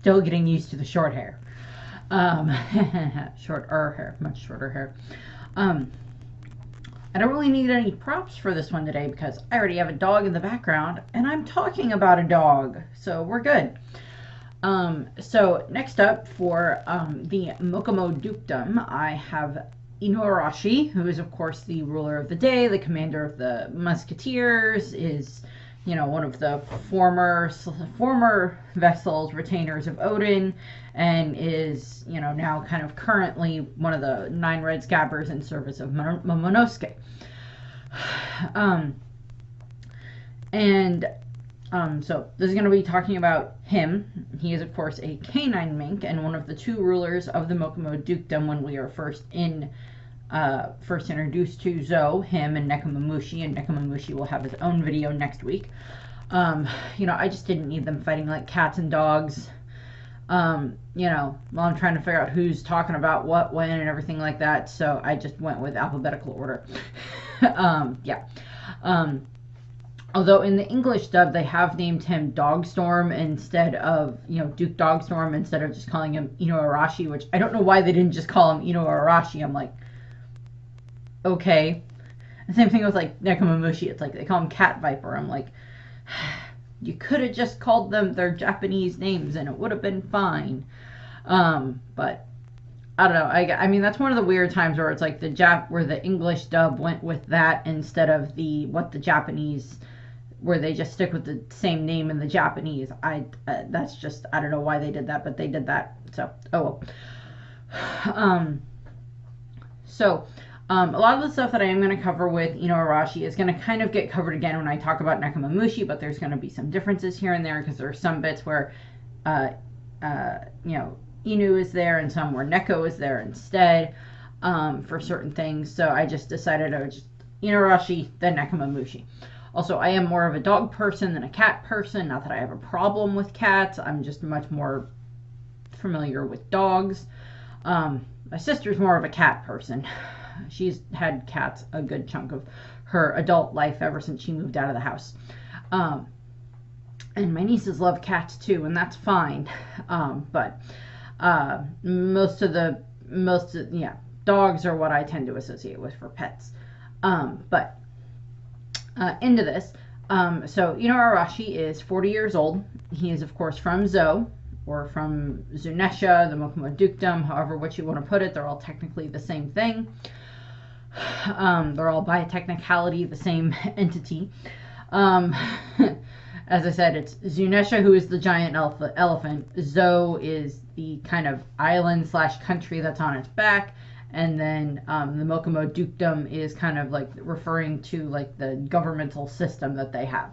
still getting used to the short hair. Shorter hair, much shorter hair. I don't really need any props for this one today because I already have a dog in the background and I'm talking about a dog, so we're good. So next up for the Mokomo Dukedom, I have Inuarashi, who is of course the ruler of the day, the commander of the musketeers, is one of the former vessels, retainers of Odin, and is now kind of currently one of the 9 red scabbers in service of Momonosuke. So this is going to be talking about him. He is of course a canine mink and one of the 2 rulers of the Mokomo Dukedom when we are first introduced to Zou, him and Nekomamushi, and Nekomamushi will have his own video next week. I just didn't need them fighting like cats and dogs. While I'm trying to figure out who's talking about what, when, and everything like that, so I just went with alphabetical order. Although in the English dub they have named him Dogstorm instead of, Duke Dogstorm, instead of just calling him Inuarashi, which I don't know why they didn't just call him Inuarashi. I'm like, okay. The same thing with like Nekomamushi. It's like they call him Cat Viper. I'm like, you could have just called them their Japanese names and it would have been fine. But I don't know. I mean that's one of the weird times where it's like where the English dub went with that instead of the Japanese, where they just stick with the same name in the Japanese. That's just, I don't know why they did that, but they did that. So oh well. A lot of the stuff that I am going to cover with Inuarashi is going to kind of get covered again when I talk about Nekomamushi, but there's going to be some differences here and there because there are some bits where, Inu is there and some where Neko is there instead for certain things. So I just decided I would just Inuarashi, then Nekomamushi. Also, I am more of a dog person than a cat person. Not that I have a problem with cats. I'm just much more familiar with dogs. My sister's more of a cat person. She's had cats a good chunk of her adult life ever since she moved out of the house. And my nieces love cats too, and that's fine. But dogs are what I tend to associate with for pets. Into this. So Inuarashi is 40 years old. He is of course from Zou, or from Zunesha, the Mokomo Dukedom, however which you want to put it. They're all technically the same thing. They're all by technicality the same entity. As I said, it's Zunesha who is the giant elephant. Zou is the kind of island / country that's on its back. And then the Mokomo Dukedom is kind of like referring to like the governmental system that they have.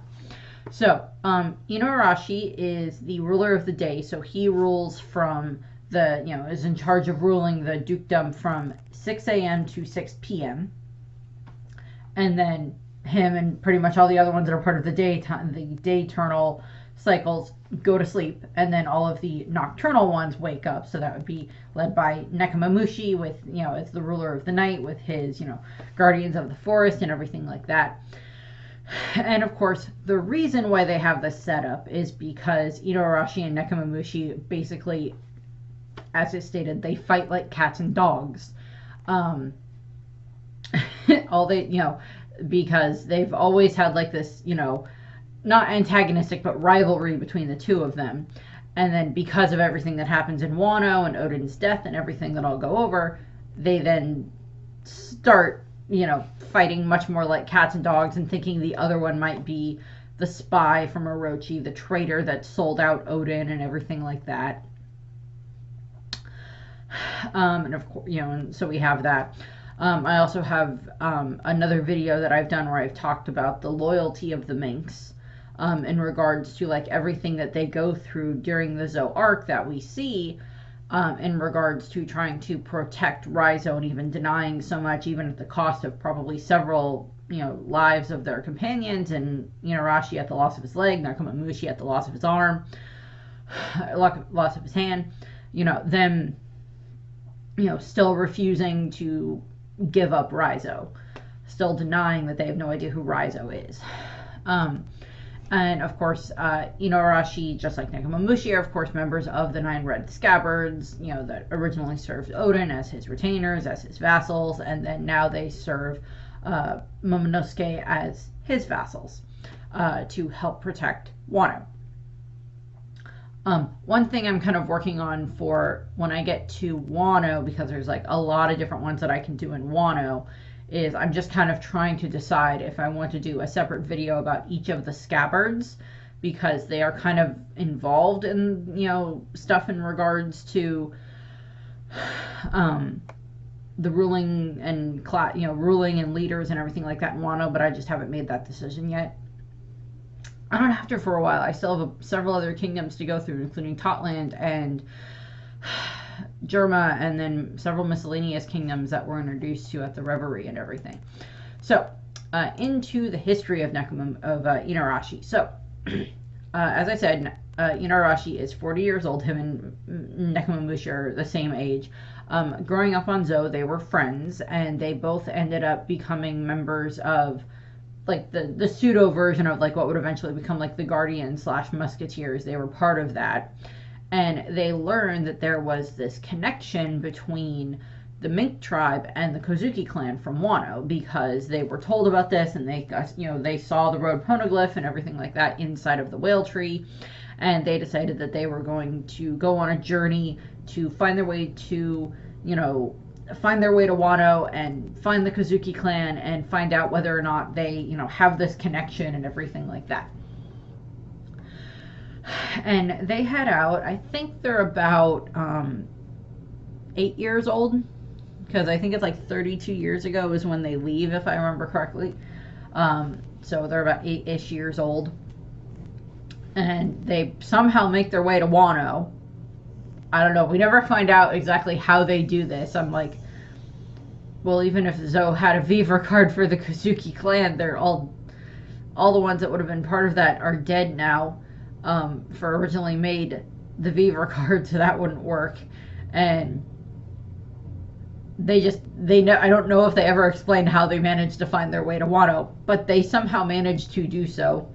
So Inuarashi is the ruler of the day. So he rules from is in charge of ruling the dukedom from 6 a.m. to 6 p.m. And then him and pretty much all the other ones that are part of the dayturnal cycles go to sleep, and then all of the nocturnal ones wake up. So that would be led by Nekomamushi with, as the ruler of the night with his, guardians of the forest and everything like that. And of course, the reason why they have this set up is because Inuarashi and Nekomamushi basically, as I stated, they fight like cats and dogs. Because they've always had like this, not antagonistic, but rivalry between the two of them. And then because of everything that happens in Wano and Odin's death and everything that I'll go over, they then start, fighting much more like cats and dogs and thinking the other one might be the spy from Orochi, the traitor that sold out Odin and everything like that. And of course, and so we have that. I also have another video that I've done where I've talked about the loyalty of the minks in regards to like everything that they go through during the Zou arc that we see in regards to trying to protect Raizo and even denying so much, even at the cost of probably several lives of their companions, and Inuarashi at the loss of his leg, Nekomamushi at the loss of his arm, loss of his hand, them still refusing to give up Raizo, still denying that they have no idea who Raizo is. And of course, Inuarashi, just like Nekomamushi, are of course members of the Nine Red Scabbards, that originally served Odin as his retainers, as his vassals, and then now they serve Momonosuke as his vassals to help protect Wano. One thing I'm kind of working on for when I get to Wano, because there's like a lot of different ones that I can do in Wano, is I'm just kind of trying to decide if I want to do a separate video about each of the scabbards, because they are kind of involved in, stuff in regards to the ruling and ruling and leaders and everything like that in Wano, but I just haven't made that decision yet. I don't have to for a while. I still have several other kingdoms to go through, including Totland and Jerma, and then several miscellaneous kingdoms that we're introduced to at the Reverie and everything. So, into the history of Inuarashi. So, as I said, Inuarashi is 40 years old. Him and Nekomamushi are the same age. Growing up on Zou, they were friends, and they both ended up becoming members of like the pseudo version of like what would eventually become like the Guardians / Musketeers. They were part of that, and they learned that there was this connection between the Mink tribe and the Kozuki clan from Wano, because they were told about this, and they saw the road poneglyph and everything like that inside of the whale tree, and they decided that they were going to go on a journey to find their way to Wano and find the Kozuki clan and find out whether or not they, have this connection and everything like that. And they head out. I think they're about 8 years old, because I think it's like 32 years ago is when they leave, if I remember correctly. So they're about 8-ish years old. And they somehow make their way to Wano. I don't know. We never find out exactly how they do this. I'm like, well, even if Zou had a Viva card for the Kozuki clan, they're all the ones that would have been part of that are dead now. For originally made the Viva card, so that wouldn't work. And I don't know if they ever explained how they managed to find their way to Wano, but they somehow managed to do so.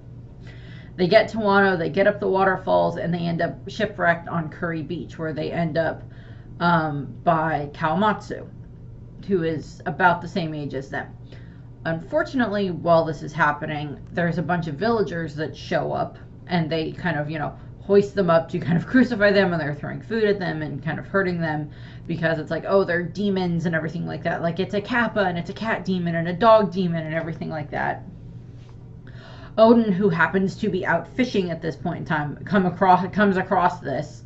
They get to Wano, they get up the waterfalls, and they end up shipwrecked on Curry Beach, where they end up by Kawamatsu, who is about the same age as them. Unfortunately, while this is happening, there's a bunch of villagers that show up, and they kind of, hoist them up to kind of crucify them, and they're throwing food at them and kind of hurting them, because it's like, oh, they're demons and everything like that. Like, it's a kappa, and it's a cat demon, and a dog demon, and everything like that. Odin, who happens to be out fishing at this point in time, comes across this,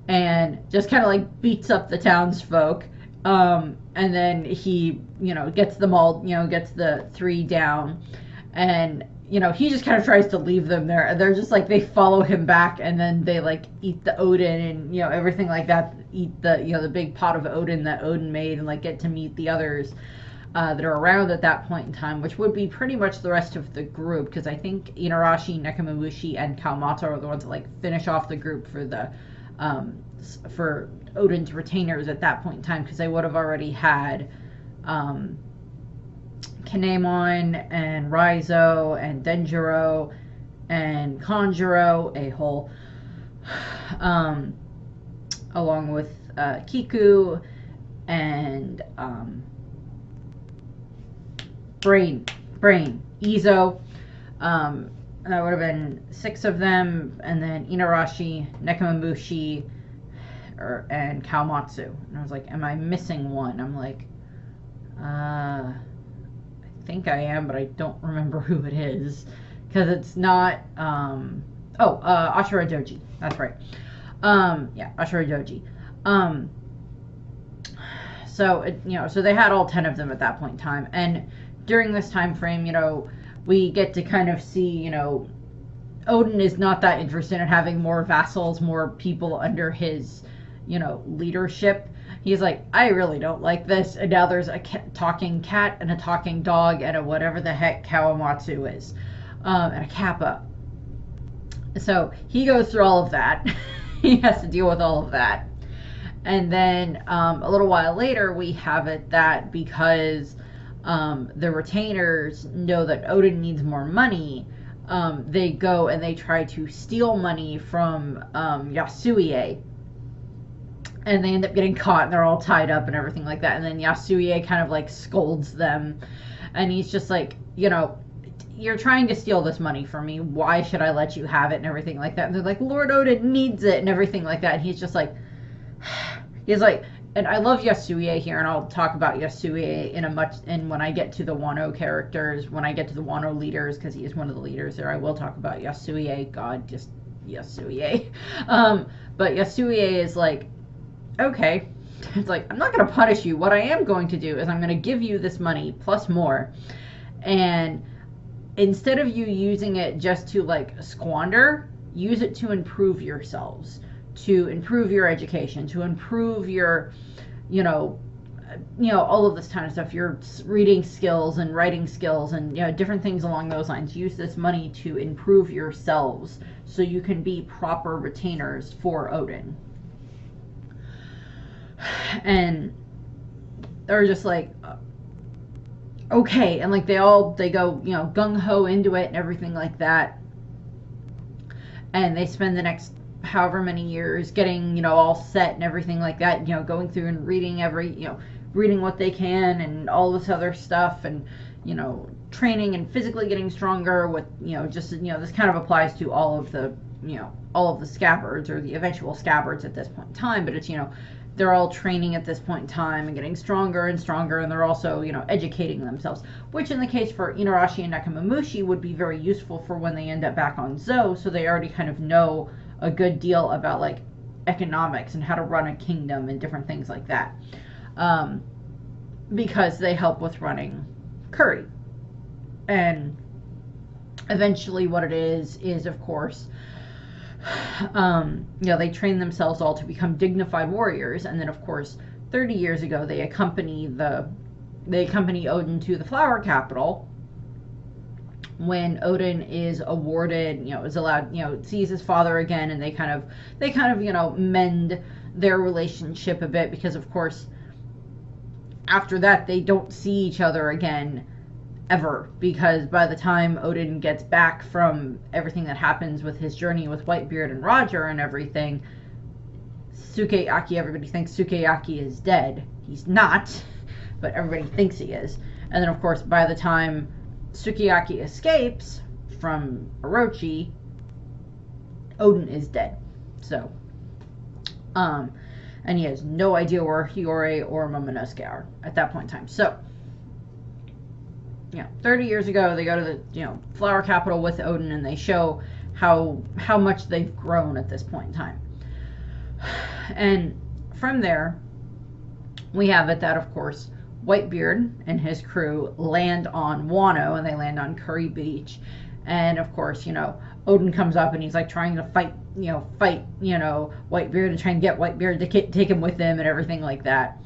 and just kind of like beats up the townsfolk. And then he, gets them all, gets the 3 down, and he just kind of tries to leave them there. They're just like, they follow him back, and then they like eat the Odin and everything like that. Eat the the big pot of Odin that Odin made, and like get to meet the others that are around at that point in time, which would be pretty much the rest of the group, because I think Inuarashi, Nekomamushi, and Kawamatsu are the ones that like finish off the group for the for Odin's retainers at that point in time, because they would have already had Kinemon and Raizo and Denjiro and Kanjuro, a-hole, along with Kiku and Brain, Izo. That would have been 6 of them, and then Inuarashi, Nekomamushi, and Kawamatsu. And I was like, am I missing one? I'm like, I think I am, but I don't remember who it is, because it's not, Ashura Doji. That's right. Ashura Doji. So they had all 10 of them at that point in time, and during this time frame, we get to kind of see, Odin is not that interested in having more vassals, more people under his, leadership. He's like, I really don't like this. And now there's a talking cat and a talking dog and a whatever the heck Kawamatsu is, and a kappa. So he goes through all of that. He has to deal with all of that. And then a little while later, we have it that because the retainers know that Odin needs more money, they go and they try to steal money from Yasuie, and they end up getting caught, and they're all tied up and everything like that. And then Yasuie kind of like scolds them, and he's just like, you're trying to steal this money from me. Why should I let you have it and everything like that? And they're like, Lord Odin needs it and everything like that. And he's just like, and I love Yasuie here, and I'll talk about Yasuie in when I get to the Wano characters, when I get to the Wano leaders, because he is one of the leaders there. I will talk about Yasuie. God, just Yasuie. But Yasuie is like, okay, it's like, I'm not going to punish you. What I am going to do is I'm going to give you this money plus more, and instead of you using it just to like squander, use it to improve yourselves, to improve your education, to improve your, all of this kind of stuff, your reading skills and writing skills and, different things along those lines. Use this money to improve yourselves so you can be proper retainers for Odin. And they're just like, okay, and like they go, gung-ho into it and everything like that. And they spend the next however many years getting, all set and everything like that, going through and reading reading what they can and all this other stuff, and, training and physically getting stronger with, this kind of applies to all of the scabbards, or the eventual scabbards at this point in time, but it's, they're all training at this point in time and getting stronger and stronger, and they're also, educating themselves, which in the case for Inuarashi and Nekomamushi would be very useful for when they end up back on Zou, so they already kind of know a good deal about like economics and how to run a kingdom and different things like that, because they help with running Curry. And eventually what it is of course, they train themselves all to become dignified warriors, and then of course 30 years ago they accompany Odin to the flower capital when Odin is awarded, is allowed, sees his father again, and they kind of mend their relationship a bit, because of course after that they don't see each other again ever, because by the time Odin gets back from everything that happens with his journey with Whitebeard and Roger and everything, everybody thinks Sukeyaki is dead. He's not, but everybody thinks he is. And then of course by the time Sukeyaki escapes from Orochi, Odin is dead. So, and he has no idea where Hiyori or Momonosuke are at that point in time. So, 30 years ago, they go to the, flower capital with Odin, and they show how much they've grown at this point in time. And from there, we have it that, of course, Whitebeard and his crew land on Wano, and they land on Curry Beach. And of course, Odin comes up and he's like trying to fight Whitebeard and try and get Whitebeard to take him with him and everything like that.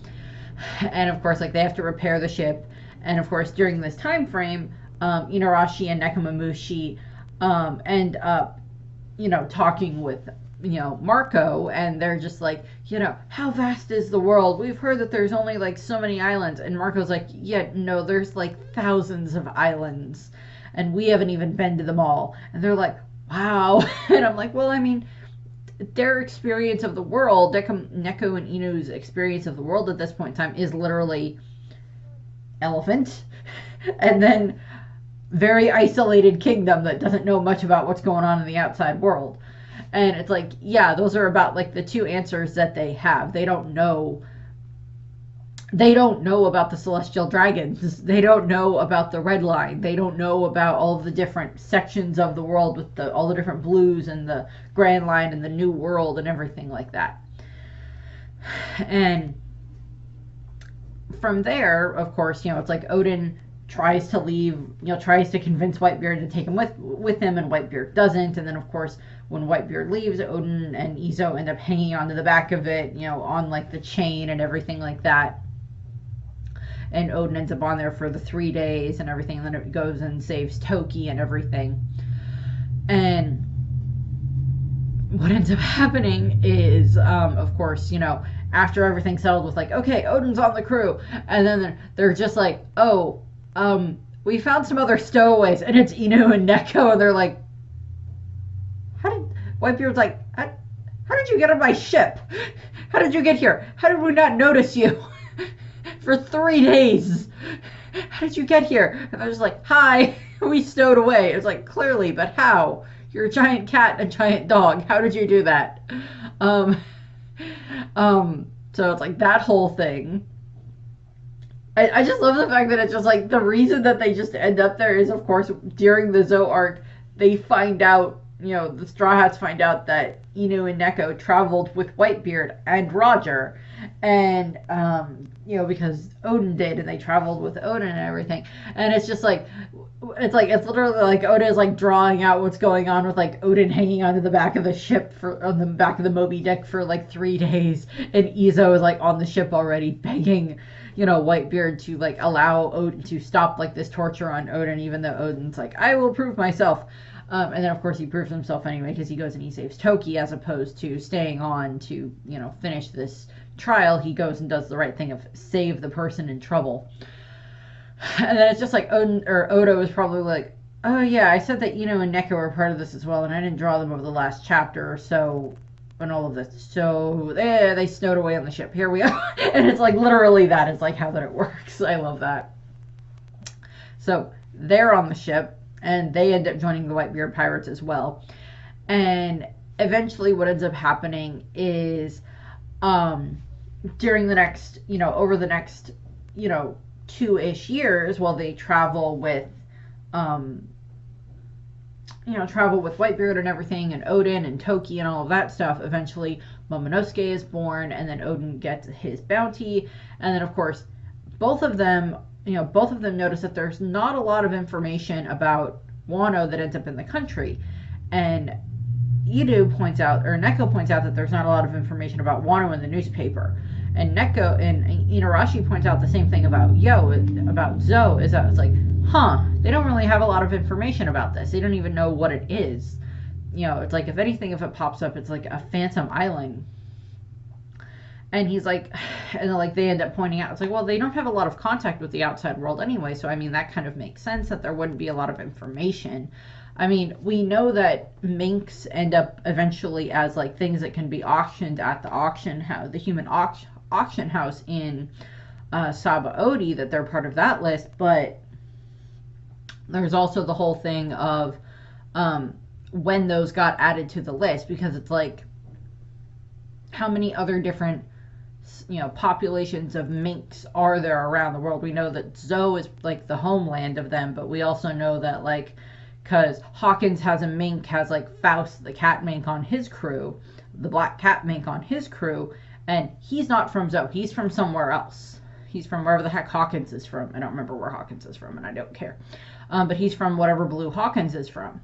And of course, like they have to repair the ship. And of course, during this time frame, Inuarashi and Nekomamushi end up, talking with, Marco, and they're just like, how vast is the world? We've heard that there's only like so many islands. And Marco's like, yeah, no, there's like thousands of islands, and we haven't even been to them all. And they're like, wow. And I'm like, well, I mean, their experience of the world, Neko and Inu's experience of the world at this point in time is literally elephant, and then very isolated kingdom that doesn't know much about what's going on in the outside world. And it's like, yeah, those are about like the two answers that they have. They don't know about the celestial dragons. They don't know about the red line. They don't know about all of the different sections of the world with all the different blues and the grand line and the new world and everything like that. And from there, of course, it's like Odin tries to leave, tries to convince Whitebeard to take him with him, and Whitebeard doesn't. And then, of course, when Whitebeard leaves, Odin and Izo end up hanging onto the back of it, on like the chain and everything like that. And Odin ends up on there for the 3 days and everything, and then it goes and saves Toki and everything. And what ends up happening is, of course, after everything's settled with like, okay, Odin's on the crew, and then they're just like, oh, we found some other stowaways, and it's Inu and Neko, and they're like, how did Whitebeard's like, how did you get on my ship? How did you get here? How did we not notice you for 3 days? How did you get here? And I was like, hi, we stowed away. It was like, clearly, but how? You're a giant cat and a giant dog. How did you do that? Um, so it's like that whole thing. I just love the fact that it's just like the reason that they just end up there is, of course, during the Zou arc, they find out, the Straw Hats find out that Inu and Neko traveled with Whitebeard and Roger, and because Odin did, and they traveled with Odin and everything, and it's just like it's literally like Oda is like drawing out what's going on with like Odin hanging onto the back of the ship on the back of the Moby Dick for like 3 days, and Izo is like on the ship already begging Whitebeard to like allow Odin to stop like this torture on Odin, even though Odin's like, I will prove myself. And then of course he proves himself anyway, because he goes and he saves Toki, as opposed to staying on to finish this trial. He goes and does the right thing of save the person in trouble. And then it's just like Oda was probably like, oh yeah, I said that Inu and Neko were part of this as well, and I didn't draw them over the last chapter or so, and all of this. So they stowed away on the ship. Here we are. And it's like literally that is like how that it works. I love that. So they're on the ship, and they end up joining the Whitebeard pirates as well. And eventually what ends up happening is during the next, over the next, 2-ish years, while they travel with Whitebeard and everything, and Odin and Toki and all of that stuff, eventually Momonosuke is born, and then Odin gets his bounty, and then of course both of them notice that there's not a lot of information about Wano that ends up in the country, and Neko points out that there's not a lot of information about Wano in the newspaper, and Neko and Inuarashi points out the same thing about Zou, is that it's like, they don't really have a lot of information about this. They don't even know what it is. It's like, if anything, if it pops up, it's like a phantom island. And he's like, and like they end up pointing out, it's like, well, they don't have a lot of contact with the outside world anyway, so I mean, that kind of makes sense that there wouldn't be a lot of information. I mean, we know that minks end up eventually as like things that can be auctioned at the auction house, the human auction house in Sabaody, that they're part of that list, but there's also the whole thing of when those got added to the list, because it's like, how many other different populations of minks are there around the world? We know that Zou is like the homeland of them, but we also know that like, because Hawkins has like Faust the cat mink on his crew, the black cat mink on his crew, and he's not from Zou, he's from somewhere else. He's from wherever the heck Hawkins is from. I don't remember where Hawkins is from, and I don't care. But he's from whatever blue Hawkins is from.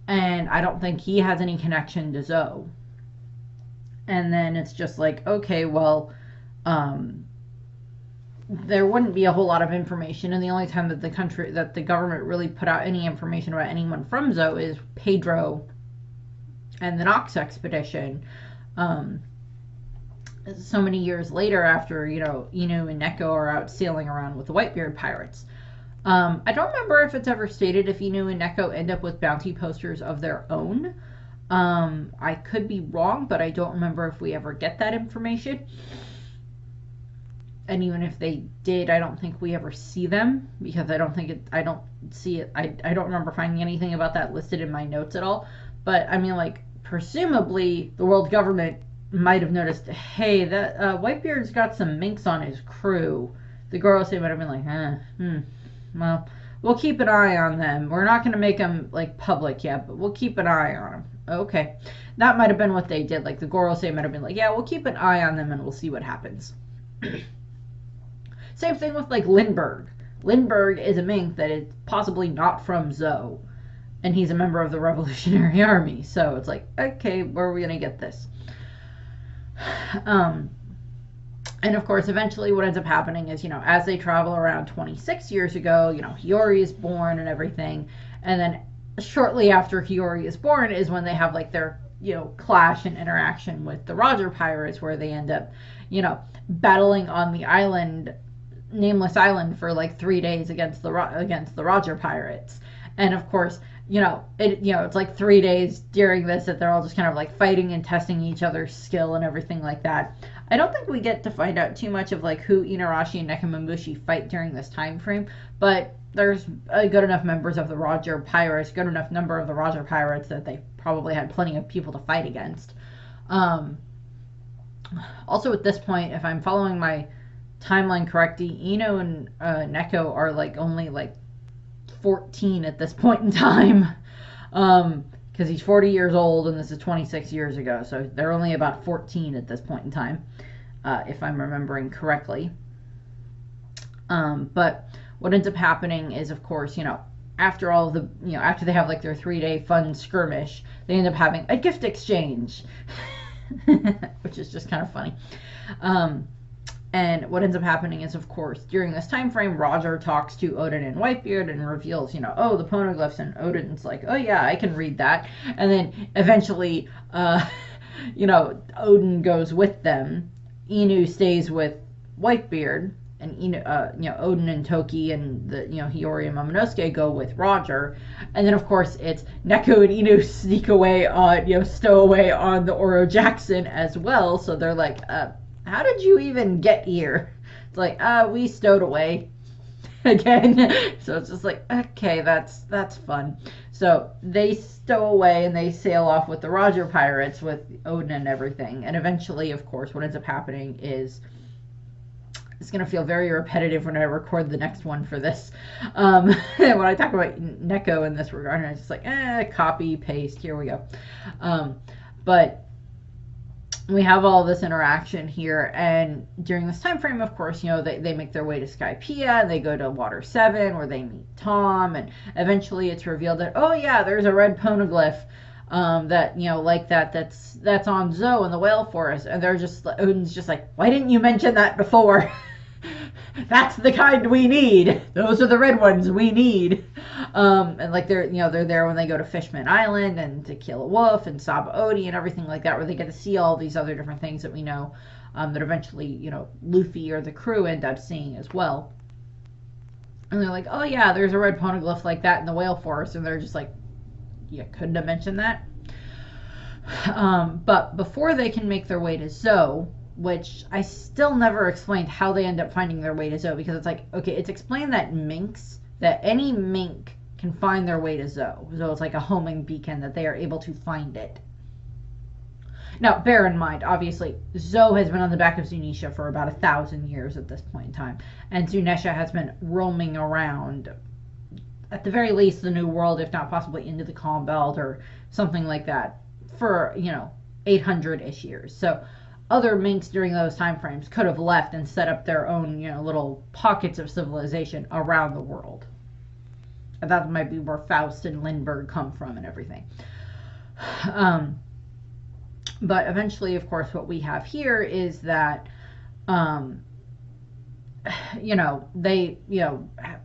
And I don't think he has any connection to Zou. And then it's just like, okay, well, there wouldn't be a whole lot of information, and the only time that the government really put out any information about anyone from Zou is Pedro and the Nox expedition. So many years later, after Inu and Neko are out sailing around with the Whitebeard pirates. I don't remember if it's ever stated if Inu and Neko end up with bounty posters of their own. I could be wrong, but I don't remember if we ever get that information. And even if they did, I don't think we ever see them, because I don't see it. I don't remember finding anything about that listed in my notes at all. But I mean, like, presumably the world government might have noticed, hey, that Whitebeard's got some minks on his crew. The Gorosei might have been like, well, we'll keep an eye on them. We're not going to make them like public yet, but we'll keep an eye on them. Okay, that might have been what they did. Like, the Gorosei might have been like, yeah, we'll keep an eye on them and we'll see what happens. Same thing with like Lindbergh. Lindbergh is a mink that is possibly not from Zou, and he's a member of the Revolutionary Army. So it's like, okay, where are we gonna get this? And of course, eventually what ends up happening is, as they travel around 26 years ago, Hiyori is born and everything, and then shortly after Hiyori is born is when they have like their clash and interaction with the Roger pirates, where they end up battling on the island nameless island for like 3 days against the Roger pirates. And of course, it's like 3 days during this that they're all just kind of like fighting and testing each other's skill and everything like that. I don't think we get to find out too much of like who Inuarashi and Nekomamushi fight during this time frame, but there's a good enough members of the Roger pirates, good enough number of the Roger pirates that they probably had plenty of people to fight against. Also at this point, if I'm following my timeline correctly, Ino and Neko are like only like 14 at this point in time, because he's 40 years old and this is 26 years ago, so they're only about 14 at this point in time, if I'm remembering correctly. But what ends up happening is, of course, after all the, after they have like their 3-day fun skirmish, they end up having a gift exchange, which is just kind of funny. And what ends up happening is, of course, during this time frame, Roger talks to Odin and Whitebeard and reveals, oh, the poneglyphs, and Odin's like, oh yeah, I can read that. And then eventually, Odin goes with them. Inu stays with Whitebeard, and Odin and Toki and the Hiyori and Momonosuke go with Roger. And then of course it's Neko and Inu sneak away on stow away on the Oro Jackson as well. So they're like, how did you even get here? It's like, we stowed away again. So it's just like, okay, that's fun. So they stow away and they sail off with the Roger pirates with Odin and everything. And eventually, of course, what ends up happening is, it's going to feel very repetitive when I record the next one for this. When I talk about Neko in this regard, it's just like, copy, paste, here we go. But we have all this interaction here, and during this time frame, of course, they make their way to Skypiea, and they go to Water 7, where they meet Tom, and eventually it's revealed that, oh yeah, there's a red poneglyph, that, like that's on Zou in the Whale Forest, and Odin's just like, why didn't you mention that before? That's the kind we need. Those are the red ones we need. And like they're there when they go to Fishman Island and to kill a wolf and Sabaody and everything like that, where they get to see all these other different things that we know, that eventually, Luffy or the crew end up seeing as well. And they're like, oh yeah, there's a red poneglyph like that in the Whale Forest, and they're just like, you couldn't have mentioned that. But before they can make their way to Zou, which I still never explained how they end up finding their way to Zou, because it's like, okay, it's explained that any mink can find their way to Zou. So it's like a homing beacon that they are able to find it. Now, bear in mind, obviously, Zou has been on the back of Zunisha for about 1,000 years at this point in time, and Zunisha has been roaming around, at the very least, the New World, if not possibly into the Calm Belt or something like that, for 800-ish years. So other minks during those time frames could have left and set up their own little pockets of civilization around the world. And that might be where Faust and Lindbergh come from and everything. But eventually, of course, what we have here is that they,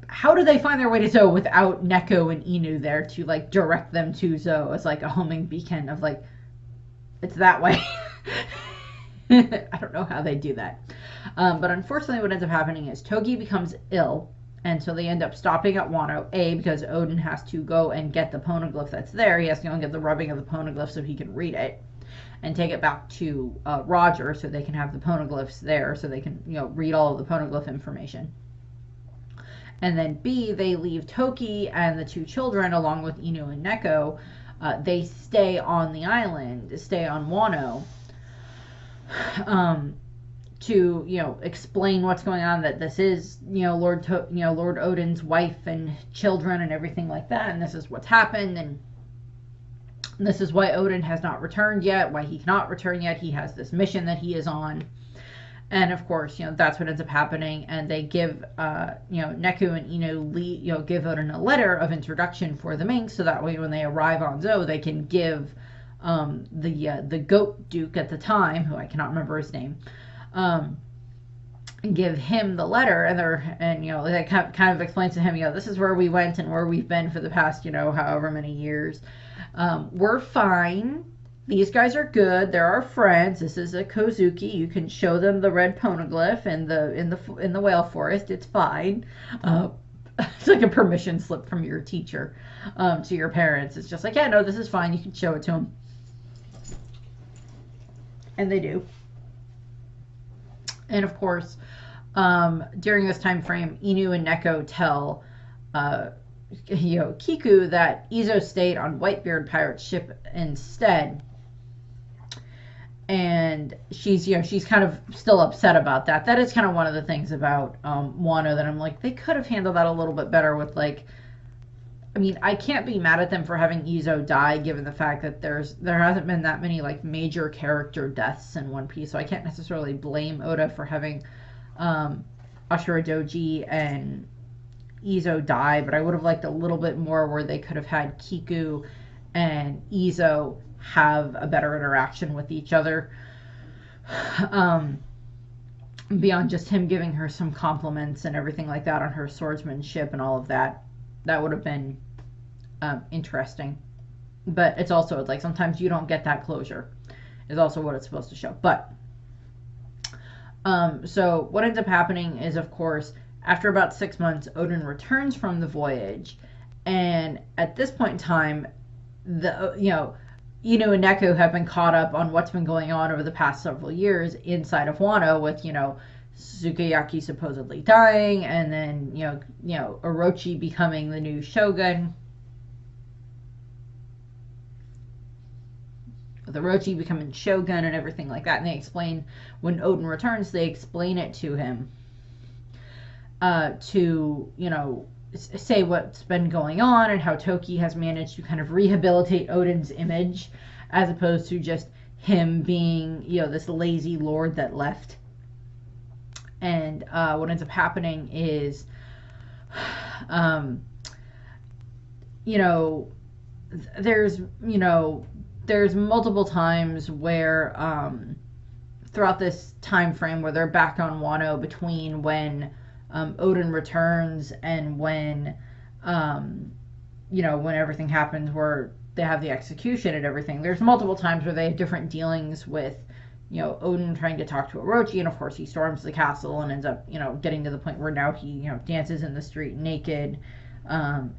how do they find their way to Zou without Neko and Inu there to like direct them to Zou as like a homing beacon of like, it's that way. I don't know how they do that. But unfortunately, what ends up happening is Togi becomes ill, and so they end up stopping at Wano, because Odin has to go and get the poneglyph that's there. He has to go and get the rubbing of the poneglyph so he can read it and take it back to Roger so they can have the poneglyphs there so they can read all of the poneglyph information. And then B, they leave Toki and the two children along with Inu and Neko. They stay on the island, stay on Wano, to explain what's going on, that this is Lord Odin's wife and children and everything like that, and this is what's happened, and this is why Odin has not returned yet, why he cannot return yet. He has this mission that he is on. And of course, that's what ends up happening, and they give Neku and Inu give Odin a letter of introduction for the minks, so that way when they arrive on Zou, they can give the goat duke at the time, who I cannot remember his name, give him the letter, and they kind of explains to him, this is where we went and where we've been for the past however many years. We're fine. these guys are good. They're our friends. This is a Kozuki. You can show them the red poneglyph in the whale forest. It's fine. It's like a permission slip from your teacher to your parents. It's just like, yeah, no, this is fine. You can show it to them, and they do. And of course, during this time frame, Inu and Neko tell Kiku that Izo stayed on Whitebeard Pirate's ship instead. And she's kind of still upset about that. That is kind of one of the things about Wano that I'm like, they could have handled that a little bit better with, like, I mean, I can't be mad at them for having Izo die, given the fact that there hasn't been that many, like, major character deaths in One Piece, so I can't necessarily blame Oda for having Ashura Doji and Izo die, but I would have liked a little bit more where they could have had Kiku and Izo have a better interaction with each other, beyond just him giving her some compliments and everything like that on her swordsmanship and all of that. That would have been interesting, but it's also like sometimes you don't get that closure is also what it's supposed to show. But so what ends up happening is, of course, after about 6 months, Oden returns from the voyage, and at this point in time, Inu and Neko have been caught up on what's been going on over the past several years inside of Wano, with, Sukiyaki supposedly dying, and then, Orochi becoming the new shogun. With Orochi becoming shogun and everything like that. And they explain, when Oden returns, they explain it to him, to, say what's been going on and how Toki has managed to kind of rehabilitate Oden's image, as opposed to just him being, this lazy lord that left. And what ends up happening is, there's multiple times where, throughout this time frame where they're back on Wano, between when Oden returns and when when everything happens where they have the execution and everything. There's multiple times where they have different dealings with Oden trying to talk to Orochi, and of course he storms the castle and ends up getting to the point where now he dances in the street naked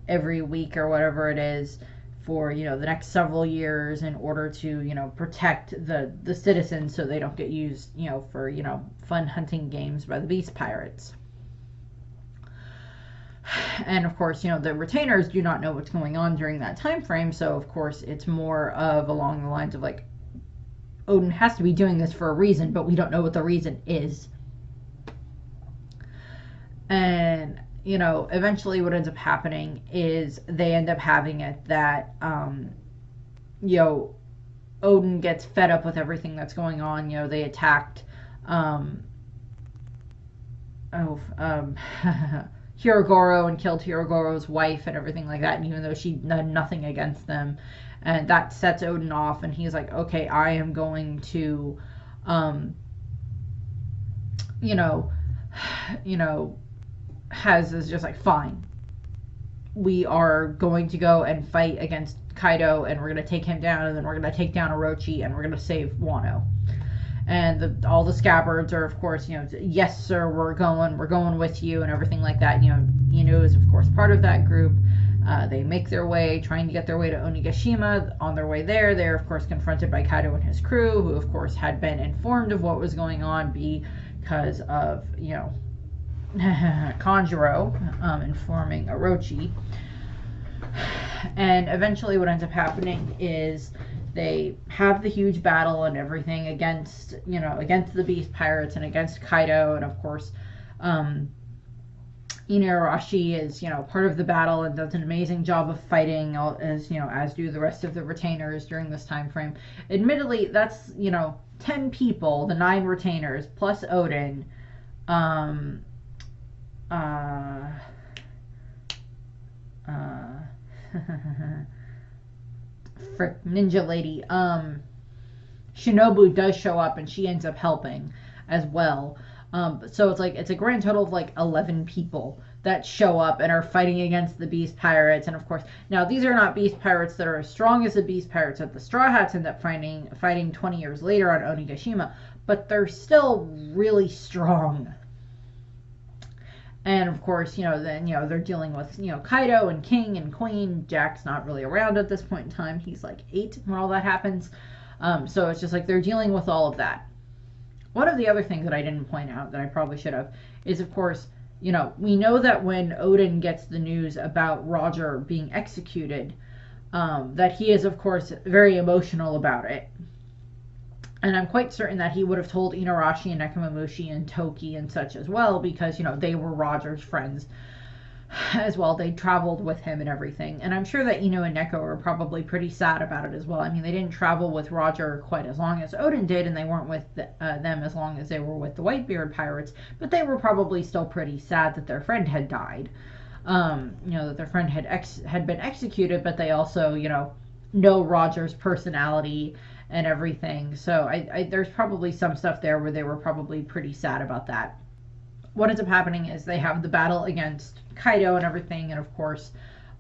every week or whatever it is for the next several years, in order to protect the citizens so they don't get used for fun hunting games by the beast pirates. And of course, the retainers do not know what's going on during that time frame, so of course it's more of along the lines of like, Oden has to be doing this for a reason, but we don't know what the reason is. And eventually what ends up happening is they end up having it that Oden gets fed up with everything that's going on. They attacked Hirogoro and killed Hirogoro's wife and everything like that, and even though she had nothing against them, and that sets Oden off, and he's like, okay, I am going to is just like, fine, we are going to go and fight against Kaido, and we're going to take him down, and then we're going to take down Orochi, and we're going to save Wano. And all the scabbards are, of course, yes, sir, we're going with you, and everything like that. Inu is, of course, part of that group. They make their way, trying to get their way to Onigashima. On their way there, they're, of course, confronted by Kaido and his crew, who, of course, had been informed of what was going on because of, Kanjuro informing Orochi. And eventually what ends up happening is they have the huge battle and everything against the beast pirates and against Kaido, and of course Inuarashi is part of the battle and does an amazing job of fighting, as do the rest of the retainers during this time frame. Admittedly, that's 10 people, the 9 retainers plus Oden. Frick, Ninja Lady. Shinobu does show up, and she ends up helping as well. So it's a grand total of 11 people that show up and are fighting against the Beast Pirates. And of course, now these are not Beast Pirates that are as strong as the Beast Pirates that the Straw Hats end up fighting 20 years later on Onigashima, but they're still really strong. And of course, then, they're dealing with, Kaido and King and Queen. Jack's not really around at this point in time. He's like 8 when all that happens. So it's just like they're dealing with all of that. One of the other things that I didn't point out that I probably should have is, of course, we know that when Odin gets the news about Roger being executed, that he is, of course, very emotional about it. And I'm quite certain that he would have told Inuarashi and Nekomamushi and Toki and such as well, because, they were Roger's friends as well. They traveled with him and everything. And I'm sure that Inu and Neko are probably pretty sad about it as well. I mean, they didn't travel with Roger quite as long as Odin did, and they weren't with them as long as they were with the Whitebeard pirates, but they were probably still pretty sad that their friend had died. That their friend had been executed, but they also, know Roger's personality and everything. So there's probably some stuff there where they were probably pretty sad about that. What ends up happening is they have the battle against Kaido and everything, and of course,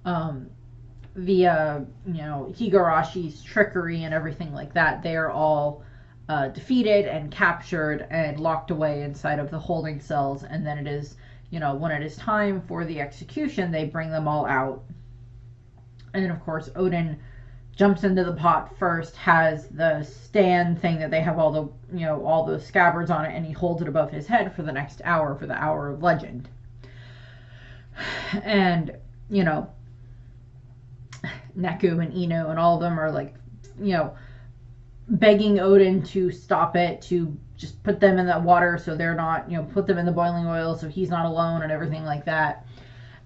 via Higurashi's trickery and everything like that, they are all defeated and captured and locked away inside of the holding cells. And then it is, when it is time for the execution, they bring them all out. And then of course Odin jumps into the pot first, has the stand thing that they have all the scabbards on it, and he holds it above his head for the next hour, for the hour of legend. And Neku and Inu and all of them are like, begging Odin to stop it, to just put them in that water so they're not, put them in the boiling oil so he's not alone and everything like that.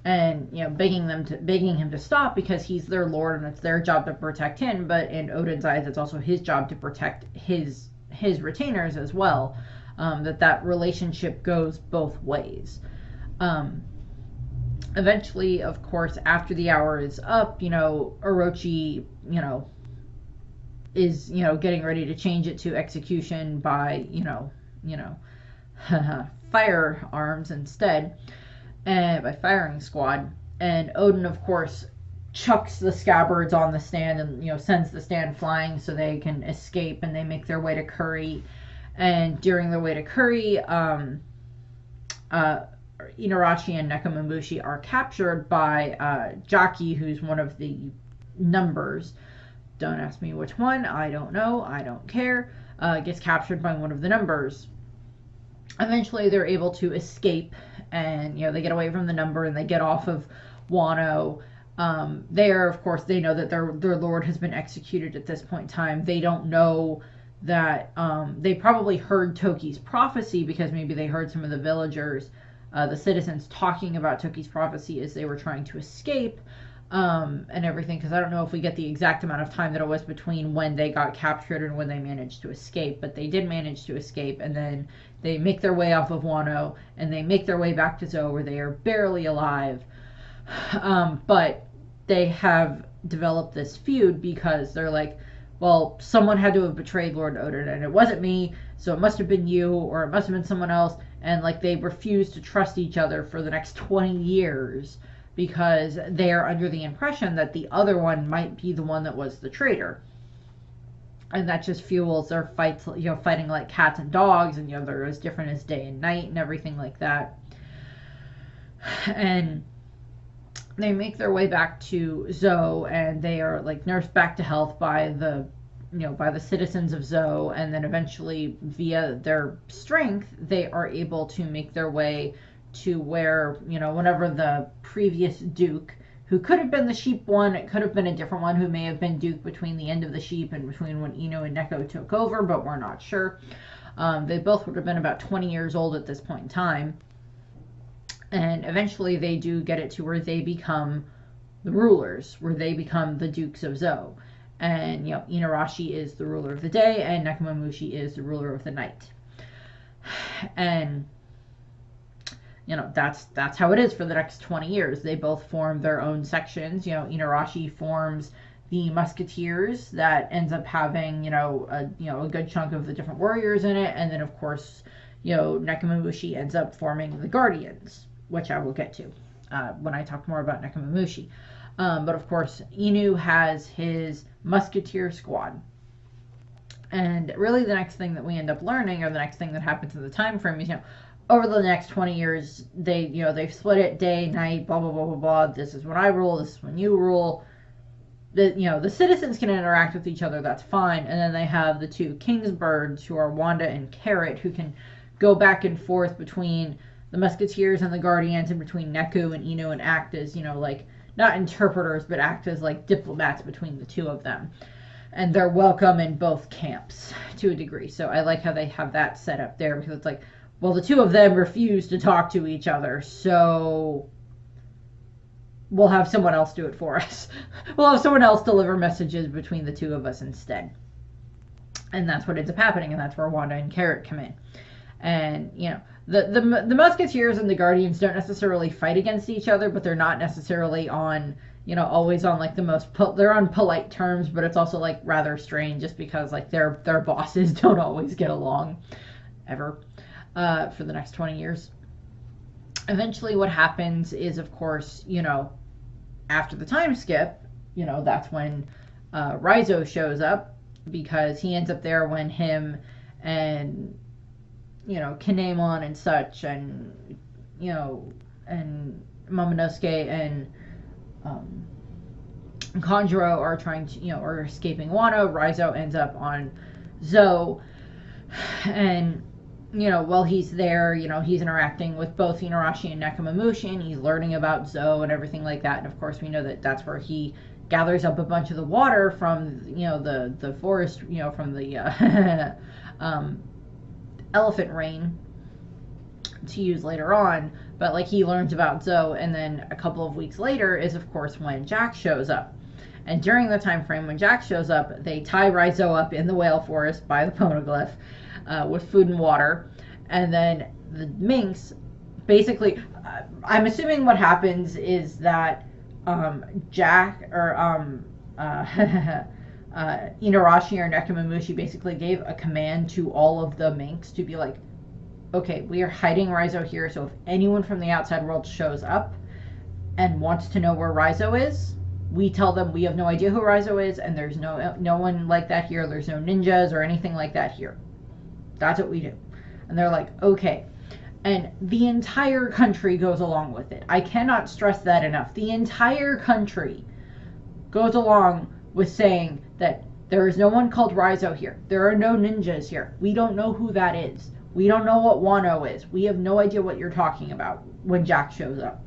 And begging him to stop, because he's their lord and it's their job to protect him. But in Odin's eyes, it's also his job to protect his retainers as well. That relationship goes both ways. Eventually, of course, after the hour is up, Orochi, is getting ready to change it to execution by firearms instead. And by firing squad. And Odin, of course, chucks the scabbards on the stand and sends the stand flying so they can escape, and they make their way to Curry. And during their way to Curry, Inuarashi and Nekomamushi are captured by Jackie, who's one of the numbers. Don't ask me which one. I don't know. I don't care. Gets captured by one of the numbers. Eventually, they're able to escape, and they get away from the number and they get off of Wano. There, of course, they know that their lord has been executed at this point in time. They don't know that they probably heard Toki's prophecy, because maybe they heard some of the villagers, the citizens, talking about Toki's prophecy as they were trying to escape. And everything, because I don't know if we get the exact amount of time that it was between when they got captured and when they managed to escape, but they did manage to escape. And then they make their way off of Wano, and they make their way back to Zou, where they are barely alive. But they have developed this feud, because they're like, well, someone had to have betrayed Lord Odin, and it wasn't me, so it must have been you, or it must have been someone else. And like, they refuse to trust each other for the next 20 years. Because they are under the impression that the other one might be the one that was the traitor. And that just fuels their fights, fighting like cats and dogs, and they're as different as day and night and everything like that. And they make their way back to Zou, and they are like nursed back to health by the citizens of Zou, and then eventually, via their strength, they are able to make their way to where, whenever the previous Duke, who could have been the Sheep one, it could have been a different one who may have been Duke between the end of the Sheep and between when Inu and Neko took over, but we're not sure. They both would have been about 20 years old at this point in time. And eventually they do get it to where they become the rulers, where they become the Dukes of Zou. And, Inuarashi is the ruler of the day, and Nekomamushi is the ruler of the night. And that's how it is for the next 20 years. They both form their own sections. Inuarashi forms the Musketeers, that ends up having, a good chunk of the different warriors in it. And then, of course, Nekomamushi ends up forming the Guardians, which I will get to. when I talk more about Nekomamushi. But of course, Inu has his musketeer squad. And really the next thing that we end up learning, or the next thing that happens in the time frame, is, over the next 20 years, they've split it day, night, blah, blah, blah, blah, blah. This is when I rule, this is when you rule. The citizens can interact with each other, that's fine. And then they have the two Kingsbirds, who are Wanda and Carrot, who can go back and forth between the Musketeers and the Guardians, and between Neku and Inu, and act as, like, not interpreters, but act as, like, diplomats between the two of them. And they're welcome in both camps to a degree. So I like how they have that set up there, because it's like, well, the two of them refuse to talk to each other, so we'll have someone else do it for us. We'll have someone else deliver messages between the two of us instead. And that's what ends up happening, and that's where Wanda and Carrot come in. And, the Musketeers and the Guardians don't necessarily fight against each other, but they're not necessarily on, always on, like, the most, they're on polite terms, but it's also, like, rather strange, just because, like, their bosses don't always get along, ever, for the next 20 years. Eventually what happens is, of course, after the time skip, that's when Raizo shows up, because he ends up there when him and, Kinemon and such, and, and Momonosuke and Kanjuro are trying to, are escaping Wano. Raizo ends up on Zou, and, while he's there, he's interacting with both Inuarashi and Nekomamushi, and he's learning about Zou and everything like that. And of course, we know that that's where he gathers up a bunch of the water from, the forest, from the elephant rain to use later on. But, like, he learns about Zou, and then a couple of weeks later is, of course, when Jack shows up. And during the time frame when Jack shows up, they tie Raizo up in the whale forest by the poneglyph, with food and water. And then the minks, basically, I'm assuming what happens is that Jack, or Inuarashi or Nekomamushi basically gave a command to all of the minks to be like, okay, we are hiding Raizo here, so if anyone from the outside world shows up and wants to know where Raizo is, we tell them we have no idea who Raizo is, and there's no one like that here. There's no ninjas or anything like that here. That's what we do. And they're like, okay. And the entire country goes along with it. I cannot stress that enough. The entire country goes along with saying that there is no one called Raizo here. There are no ninjas here. We don't know who that is. We don't know what Wano is. We have no idea what you're talking about when Jack shows up.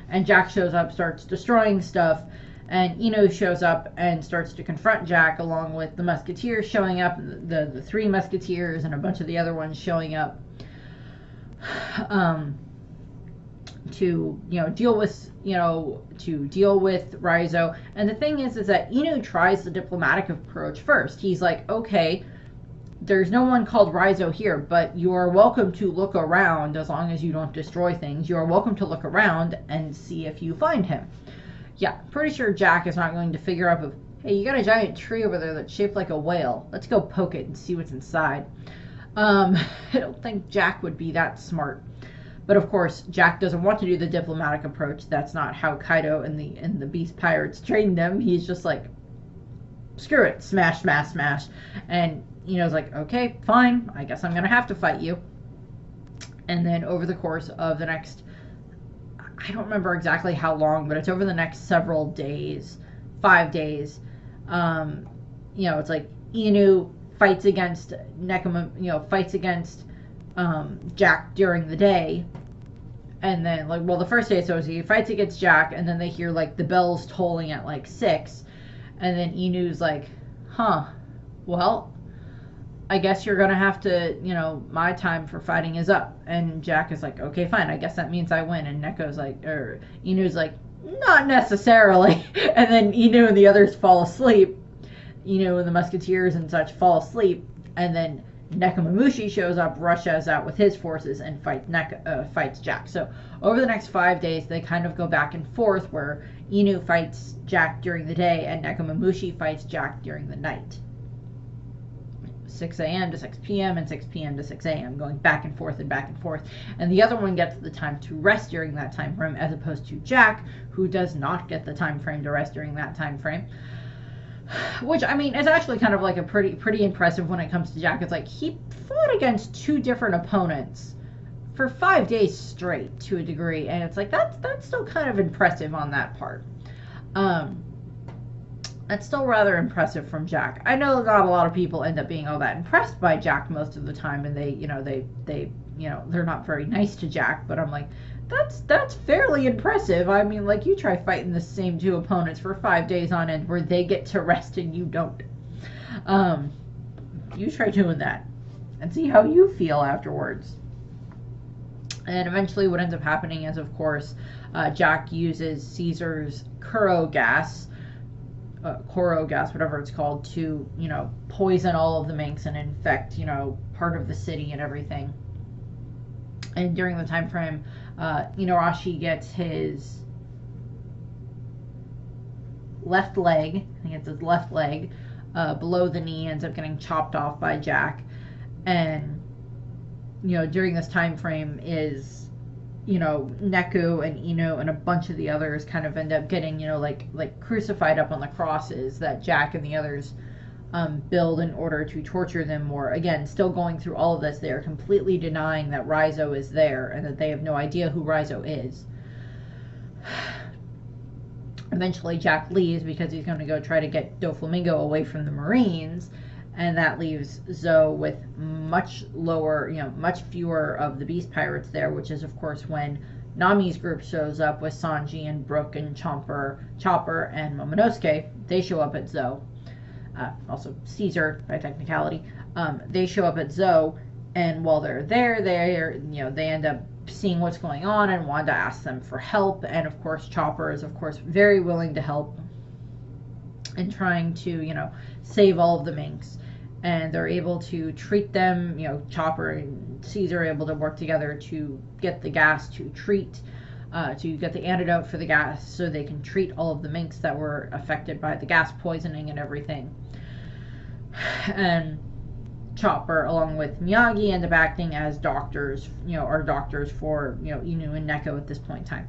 And Jack shows up, starts destroying stuff, and Inu shows up and starts to confront Jack, along with the Musketeers showing up, the three Musketeers and a bunch of the other ones showing up, to deal with Raizo. And the thing is that Inu tries the diplomatic approach first. He's like, okay, there's no one called Raizo here, but you are welcome to look around, as long as you don't destroy things. You are welcome to look around and see if you find him. Yeah, pretty sure Jack is not going to figure out, hey, you got a giant tree over there that's shaped like a whale. Let's go poke it and see what's inside. I don't think Jack would be that smart. But of course, Jack doesn't want to do the diplomatic approach. That's not how Kaido and the Beast Pirates trained him. He's just like, screw it, smash, smash, smash. And Ino's like, okay, fine, I guess I'm gonna have to fight you. And then over the course of the next, I don't remember exactly how long, but it's over the next several days, 5 days. It's like Inu fights against fights against Jack during the day. And then, the first day, so he fights against Jack, and then they hear, the bells tolling at, 6. And then Inu's like, well, I guess you're going to have to, my time for fighting is up. And Jack is like, okay, fine, I guess that means I win. And Inu's like, not necessarily. And then Inu and the others fall asleep. Inu and the Musketeers and such fall asleep. And then Nekomamushi shows up, rushes out with his forces, and fights Jack. So over the next 5 days, they kind of go back and forth, where Inu fights Jack during the day and Nekomamushi fights Jack during the night. 6 a.m. to 6 p.m. and 6 p.m. to 6 a.m., going back and forth and back and forth. And the other one gets the time to rest during that time frame, as opposed to Jack, who does not get the time frame to rest during that time frame. Which, I mean, is actually kind of like a pretty impressive when it comes to Jack. It's like he fought against 2 different opponents for 5 days straight to a degree, and it's like that's still kind of impressive on that part. That's still rather impressive from Jack. I know not a lot of people end up being all that impressed by Jack most of the time, and they're not very nice to Jack, but I'm like, that's fairly impressive. I mean, like, you try fighting the same 2 opponents for 5 days on end where they get to rest and you don't. You try doing that and see how you feel afterwards. And eventually what ends up happening is, of course, Jack uses Caesar's Koro gas, whatever it's called, to, poison all of the minks and infect, part of the city and everything. And during the time frame, Inuarashi gets his left leg, I think it's his left leg, below the knee, ends up getting chopped off by Jack. And, during this time frame is, Neku and Inu and a bunch of the others kind of end up getting, like crucified up on the crosses that Jack and the others build in order to torture them more. Again, still going through all of this, they are completely denying that Raizo is there and that they have no idea who Raizo is. Eventually Jack leaves because he's going to go try to get Doflamingo away from the Marines, and that leaves Zou with much fewer of the Beast Pirates there, which is, of course, when Nami's group shows up with Sanji and Brook and Chopper and Momonosuke. They show up at Zou. Also Caesar, by technicality. They show up at Zou, and while they're there, they end up seeing what's going on, and Wanda asks them for help, and of course Chopper is, of course, very willing to help in trying to, save all of the minks. And they're able to treat them, Chopper and Caesar are able to work together to get the gas to get the antidote for the gas so they can treat all of the minks that were affected by the gas poisoning and everything. And Chopper, along with Miyagi, end up acting as doctors, are doctors for, Inu and Neko at this point in time.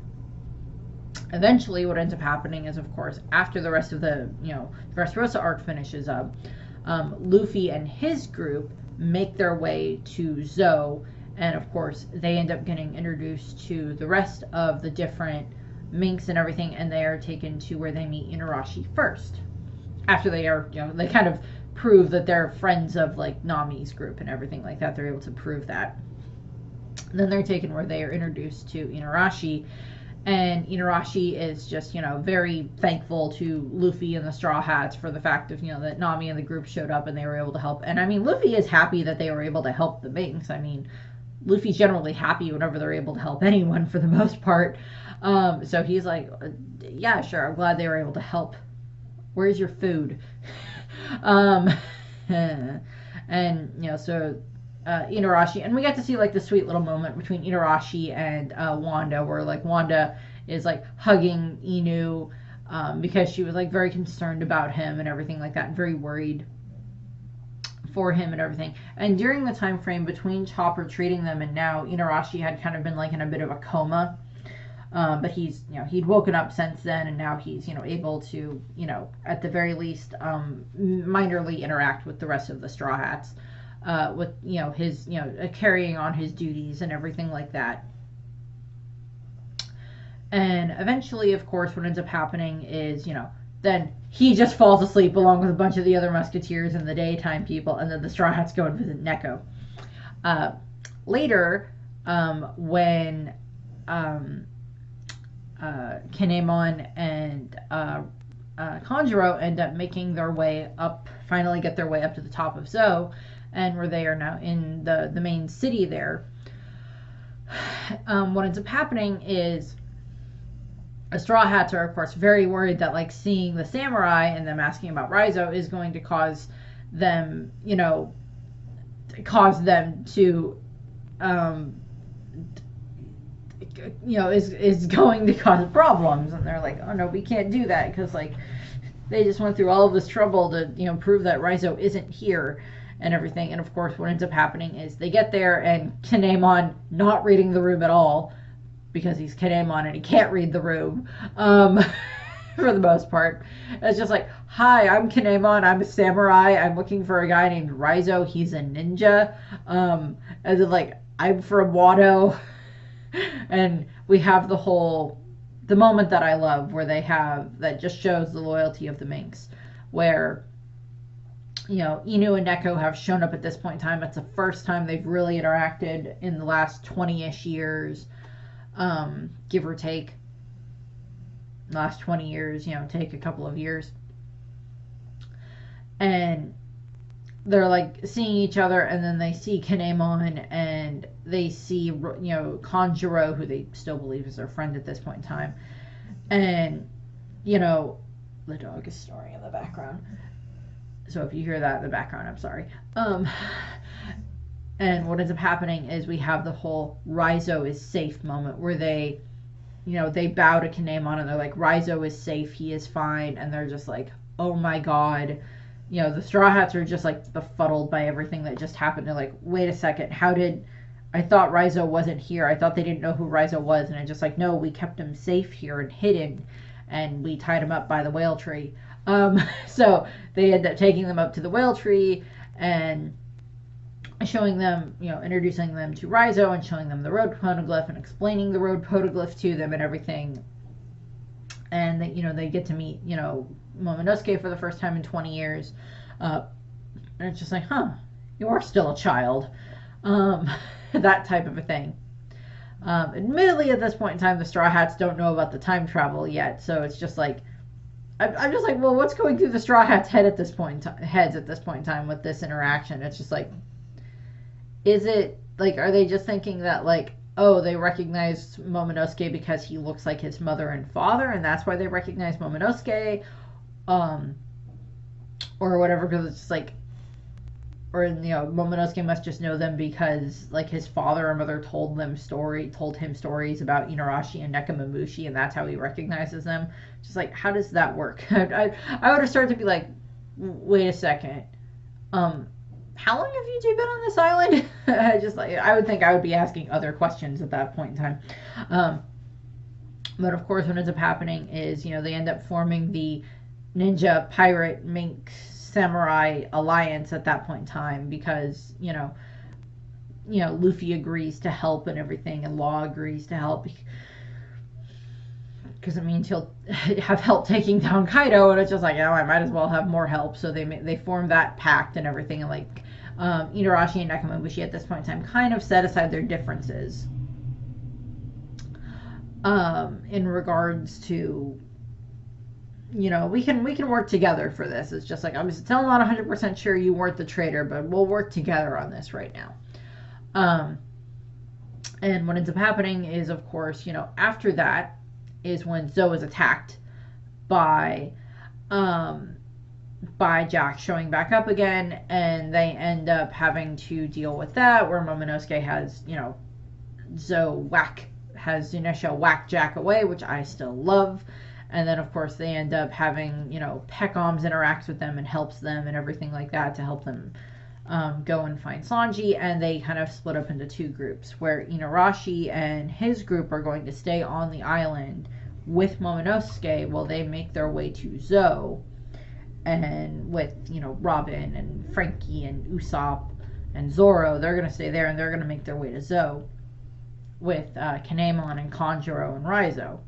Eventually, what ends up happening is, of course, after the rest of the, Dressrosa arc finishes up, Luffy and his group make their way to Zou, and of course they end up getting introduced to the rest of the different minks and everything, and they are taken to where they meet Inuarashi first. After they are, they kind of prove that they're friends of, like, Nami's group and everything like that. They're able to prove that. Then they're taken where they are introduced to Inuarashi, and Inuarashi is just, very thankful to Luffy and the Straw Hats for the fact of, that Nami and the group showed up and they were able to help. And I mean, Luffy is happy that they were able to help the minks. I mean, Luffy's generally happy whenever they're able to help anyone for the most part. So he's like, yeah, sure, I'm glad they were able to help. Where's your food? And, so Inuarashi, and we got to see, like, the sweet little moment between Inuarashi and Wanda, where, like, Wanda is, like, hugging Inu because she was, like, very concerned about him and everything like that, and very worried for him and everything. And during the time frame between Chopper treating them and now, Inuarashi had kind of been, like, in a bit of a coma, but he's, he'd woken up since then, and now he's, able to, at the very least, minorly interact with the rest of the Straw Hats. With, his, carrying on his duties and everything like that. And eventually, of course, what ends up happening is, then he just falls asleep along with a bunch of the other Musketeers and the daytime people, and then the Straw Hats go and visit Neko. Later, when Kinemon and Kanjuro end up making their way up, finally get their way up to the top of Zou, and where they are now in the main city there. What ends up happening is the Straw Hats are, of course, very worried that, like, seeing the samurai and them asking about Raizo is going to cause them, to is going to cause problems. And they're like, oh no, we can't do that, because, like, they just went through all of this trouble to, prove that Raizo isn't here and everything. And of course, what ends up happening is they get there, and Kinemon not reading the room at all, because he's Kinemon and he can't read the room, for the most part. It's just like, hi, I'm Kinemon, I'm a samurai, I'm looking for a guy named Raizo, he's a ninja. And then, like, I'm from Wado. And we have the moment that I love, where they have, that just shows the loyalty of the Minks, where, you know, Inu and Neko have shown up at this point in time. It's the first time they've really interacted in the last 20-ish years, give or take. Last 20 years, you know, take a couple of years. And they're like seeing each other, and then they see Kinemon, and they see, you know, Kanjuro, who they still believe is their friend at this point in time. And, you know, the dog is snoring in the background. So if you hear that in the background, I'm sorry. And what ends up happening is we have the whole Raizo is safe moment, where they, you know, they bow to Kinemon, and they're like, Raizo is safe, he is fine. And they're just like, oh my god. You know, the Straw Hats are just like befuddled by everything that just happened. They're like, wait a second, I thought Raizo wasn't here. I thought they didn't know who Raizo was. And it's just like, no, we kept him safe here and hidden, and we tied him up by the whale tree. So they end up taking them up to the whale tree and showing them, you know, introducing them to Raizo and showing them the road poneglyph and explaining the road poneglyph to them and everything. And they, you know, they get to meet, you know, Momonosuke for the first time in 20 years. And it's just like, huh, you are still a child. That type of a thing. Admittedly, at this point in time, the Straw Hats don't know about the time travel yet, so it's just like, I'm just like, well, what's going through the Straw Hats' heads at this point in time with this interaction? It's just like, is it like, are they just thinking that, like, oh, they recognize Momonosuke because he looks like his mother and father, and that's why they recognize Momonosuke, or whatever? Because it's just like, or, you know, Momonosuke must just know them because, like, his father or mother told him stories about Inuarashi and Nekomamushi, and that's how he recognizes them. Just like, how does that work? I would have started to be like, wait a second, how long have you two been on this island? Just like, I would think I would be asking other questions at that point in time. But of course, what ends up happening is, you know, they end up forming the ninja pirate mink samurai alliance at that point in time, because, you know, Luffy agrees to help and everything, and Law agrees to help, because it means he'll have help taking down Kaido, and it's just like, oh, I might as well have more help. So they form that pact and everything, and like, Inuarashi and Nekomamushi at this point in time kind of set aside their differences, in regards to, you know, we can work together for this. It's just like, I'm still not 100% sure you weren't the traitor, but we'll work together on this right now. And what ends up happening is, of course, you know, after that is when Zou is attacked by Jack showing back up again, and they end up having to deal with that, where Momonosuke has, you know, has Zunisha whack Jack away, which I still love. And then, of course, they end up having, you know, Pekoms interacts with them and helps them and everything like that to help them go and find Sanji. And they kind of split up into two groups, where Inuarashi and his group are going to stay on the island with Momonosuke while they make their way to Zou. And with, you know, Robin and Frankie and Usopp and Zoro, they're going to stay there, and they're going to make their way to Zou with Kinemon and Kanjuro and Raizo.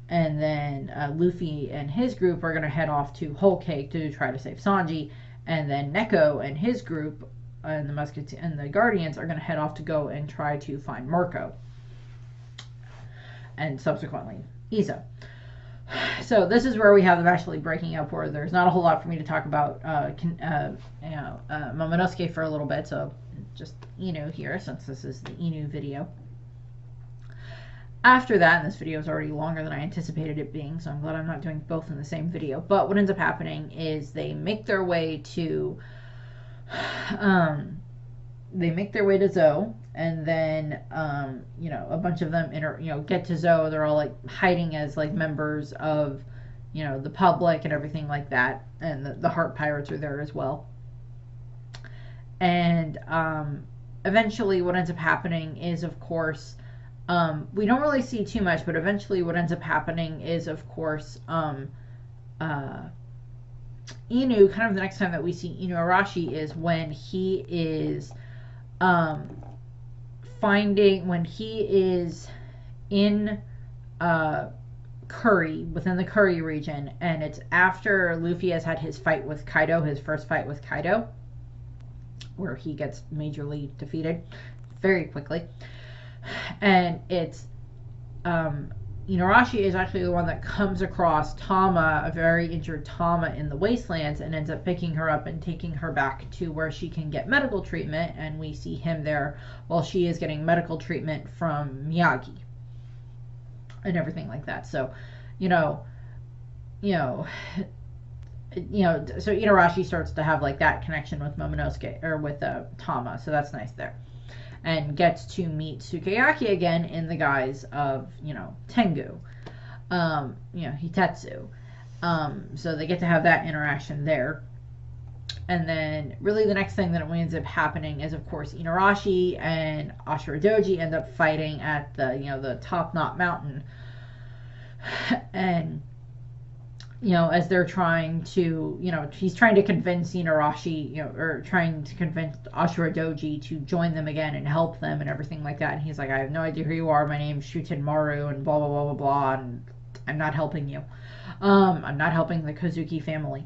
And then Luffy and his group are going to head off to Whole Cake to try to save Sanji. And then Neko and his group and the Guardians are going to head off to go and try to find Marco. And subsequently, Izo. So this is where we have them actually breaking up, where there's not a whole lot for me to talk about Momonosuke for a little bit. So just Inu here, since this is the Inu video. After that, and this video is already longer than I anticipated it being, so I'm glad I'm not doing both in the same video. But what ends up happening is they make their way to Zou, and then you know, a bunch of them get to Zou. They're all like hiding as like members of, you know, the public and everything like that, and the Heart Pirates are there as well. And eventually what ends up happening is, of course, we don't really see too much, but eventually what ends up happening is, of course, Inu, kind of the next time that we see Inuarashi is when he is when he is in Curry, within the Curry region, and it's after Luffy has had his fight with Kaido, his first fight with Kaido, where he gets majorly defeated very quickly. And it's Inuarashi is actually the one that comes across Tama, a very injured Tama, in the wastelands, and ends up picking her up and taking her back to where she can get medical treatment. And we see him there while she is getting medical treatment from Miyagi and everything like that. So, so Inuarashi starts to have like that connection with Momonosuke, or with Tama. So that's nice there. And gets to meet Sukeyaki again in the guise of, Tengu, Hitetsu. So they get to have that interaction there. And then really the next thing that ends up happening is, of course, Inuarashi and Ashura Doji end up fighting at the Top Knot Mountain. And as they're trying to, he's trying to convince Inuarashi, or trying to convince Ashura Doji to join them again and help them and everything like that. And he's like, I have no idea who you are. My name's Shuten Maru and blah, blah, blah, blah, blah. And I'm not helping you. I'm not helping the Kozuki family.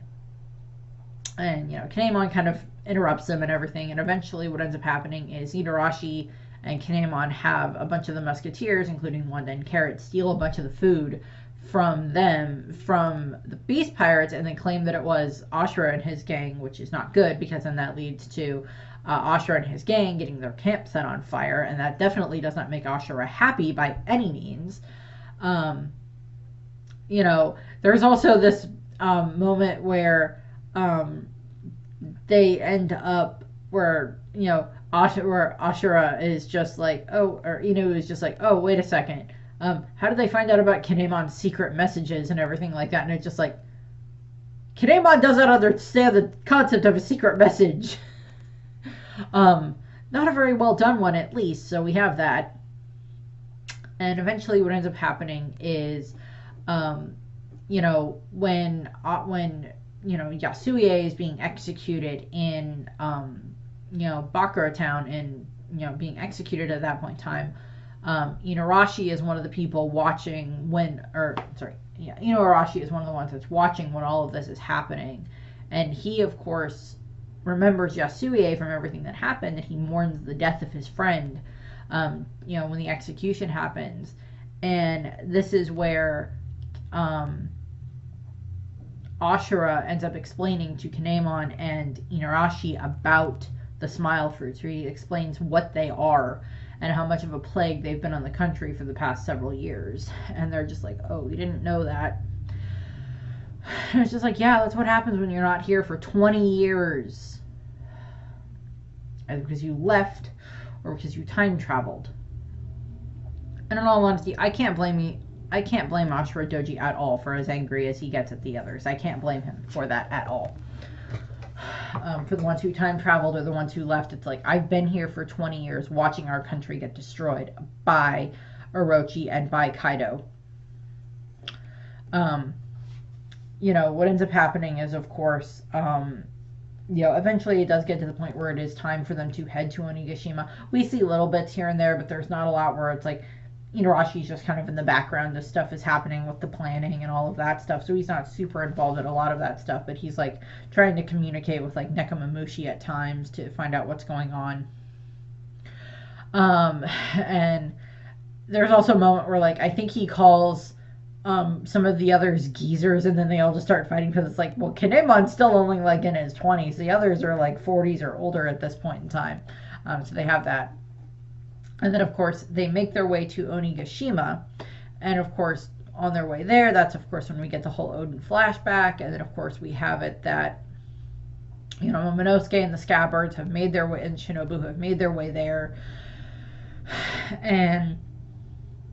And, Kinemon kind of interrupts them and everything. And eventually what ends up happening is Inuarashi and Kinemon have a bunch of the musketeers, including Wanda and Carrot, steal a bunch of the food from the Beast Pirates, and then claim that it was Ashura and his gang, which is not good, because then that leads to Ashura and his gang getting their camp set on fire, and that definitely does not make Ashura happy by any means. There's also this moment where they end up where Ashura is just like, or Inu is just like, oh, wait a second. How did they find out about Kinemon's secret messages and everything like that? And it's just like, Kinemon doesn't understand the concept of a secret message. Not a very well done one, at least. So we have that. And eventually what ends up happening is, when Yasuie is being executed in, Bakura Town, and, being executed at that point in time, Inuarashi is one of the people watching Inuarashi is one of the ones that's watching when all of this is happening. And he, of course, remembers Yasuie from everything that happened, and he mourns the death of his friend, when the execution happens. And this is where Ashura ends up explaining to Kinemon and Inuarashi about the smile fruits, where he explains what they are and how much of a plague they've been on the country for the past several years. And they're just like, oh, we didn't know that. And it's just like, yeah, that's what happens when you're not here for 20 years. Either because you left or because you time traveled. And in all honesty, I can't blame Ashura Doji at all for as angry as he gets at the others. I can't blame him for that at all. For the ones who time traveled or the ones who left, it's like, I've been here for 20 years watching our country get destroyed by Orochi and by Kaido. What ends up happening is, of course, eventually it does get to the point where it is time for them to head to Onigashima. We see little bits here and there, but there's not a lot where it's like, Inuarashi's just kind of in the background as stuff is happening with the planning and all of that stuff, so he's not super involved in a lot of that stuff, but he's like trying to communicate with like Nekomamushi at times to find out what's going on. And there's also a moment where, like, I think he calls some of the others geezers, and then they all just start fighting, because it's like, well, Kinemon's still only like in his 20s, the others are like 40s or older at this point in time. So they have that. And then, of course, they make their way to Onigashima. And, of course, on their way there, that's, of course, when we get the whole Odin flashback. And then, of course, we have it that, Momonosuke and the Scabbards have made their way, and Shinobu have made their way there. And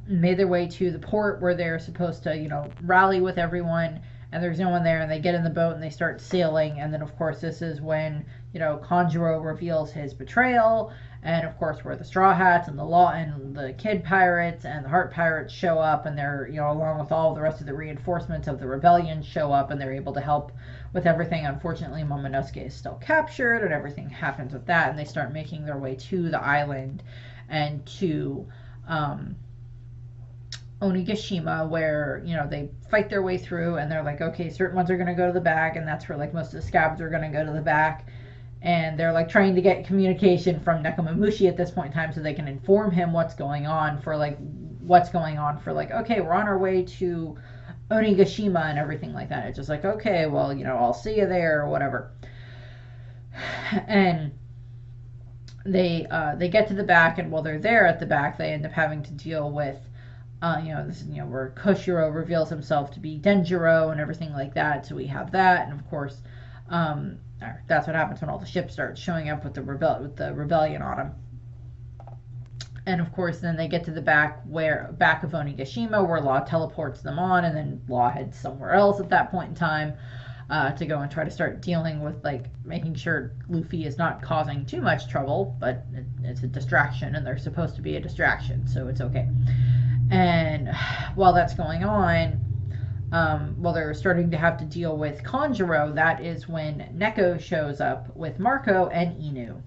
made their way to the port where they're supposed to, rally with everyone. and there's no one there, and they get in the boat and they start sailing. And then of course this is when, you know, Kanjuro reveals his betrayal, and of course where the Straw Hats and the Law and the Kid Pirates and the Heart Pirates show up, and they're, you know, along with all the rest of the reinforcements of the rebellion show up, and they're able to help with everything. Unfortunately, Momonosuke is still captured, and everything happens with that, and they start making their way to the island and to Onigashima, where, you know, they fight their way through, and they're like, okay, certain ones are going to go to the back, and that's where like most of the scabs are going to go to the back. And they're like trying to get communication from Nekomamushi at this point in time so they can inform him what's going on for like, okay, we're on our way to Onigashima and everything like that. It's just like, okay, well, you know, I'll see you there or whatever. And they get to the back, and while they're there at the back, they end up having to deal with this is, where Koshiro reveals himself to be Denjiro and everything like that. So we have that, and of course, that's what happens when all the ships start showing up with the rebellion on them. And of course, then they get to the back of Onigashima, where Law teleports them on, and then Law heads somewhere else at that point in time to go and try to start dealing with, like, making sure Luffy is not causing too much trouble, but it's a distraction, and they're supposed to be a distraction, so it's okay. And while that's going on, while they're starting to have to deal with Kanjuro, that is when Neko shows up with Marco and Inu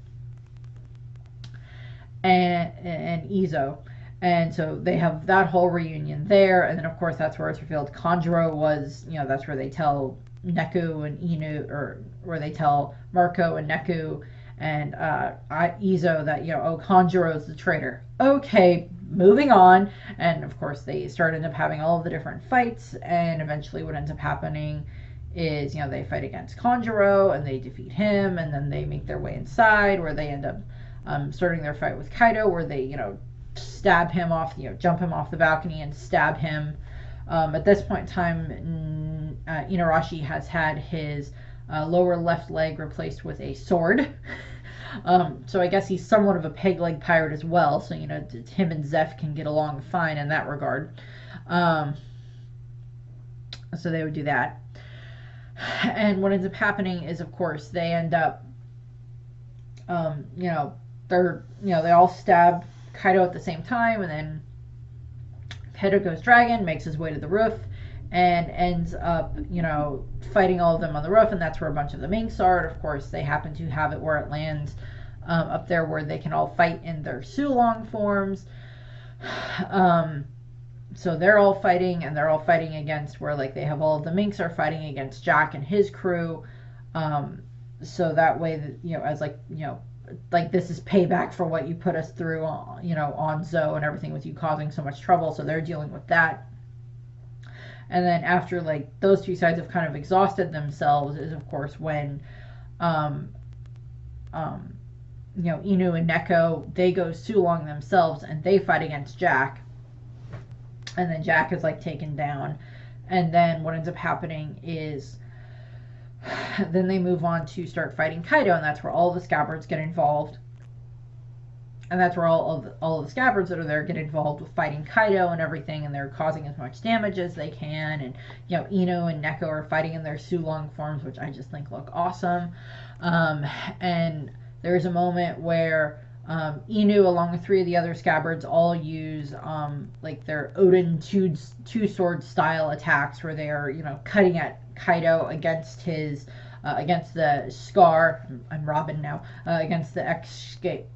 and Izo. And so they have that whole reunion there. And then, of course, that's where it's revealed Kanjuro was, that's where they tell Neku and Inu, or where they tell Marco and Neku and Izo that, Kanjuro's the traitor. Okay, moving on. And of course they end up having all of the different fights, and eventually what ends up happening is, they fight against Kanjuro and they defeat him, and then they make their way inside, where they end up starting their fight with Kaido, where they, stab him off, jump him off the balcony and stab him. At this point in time, Inuarashi has had his lower left leg replaced with a sword. So I guess he's somewhat of a peg-leg pirate as well. So, him and Zeph can get along fine in that regard. So they would do that. And what ends up happening is, of course, they end up, they all stab Kaido at the same time, and then Kaido goes dragon, makes his way to the roof, and ends up, fighting all of them on the roof, and that's where a bunch of the minks are. And of course, they happen to have it where it lands up there, where they can all fight in their Sulong forms. So they're all fighting, and they're all fighting against where, like, they have all of the minks are fighting against Jack and his crew. So that way, that, as like this is payback for what you put us through, on Zou and everything, with you causing so much trouble. So they're dealing with that. And then after, like, those two sides have kind of exhausted themselves is, of course, when, Inu and Neko, they go Sulong themselves, and they fight against Jack. And then Jack is, like, taken down. And then what ends up happening is then they move on to start fighting Kaido, and that's where all the scabbards get involved. And that's where all of the scabbards that are there get involved with fighting Kaido and everything, and they're causing as much damage as they can. And, Ino and Neko are fighting in their Sulong forms, which I just think look awesome. And there's a moment where Inu, along with three of the other scabbards, all use like their Odin two-sword style attacks, where they are, cutting at Kaido against his against the scar. I'm Robin now. Against the X-shaped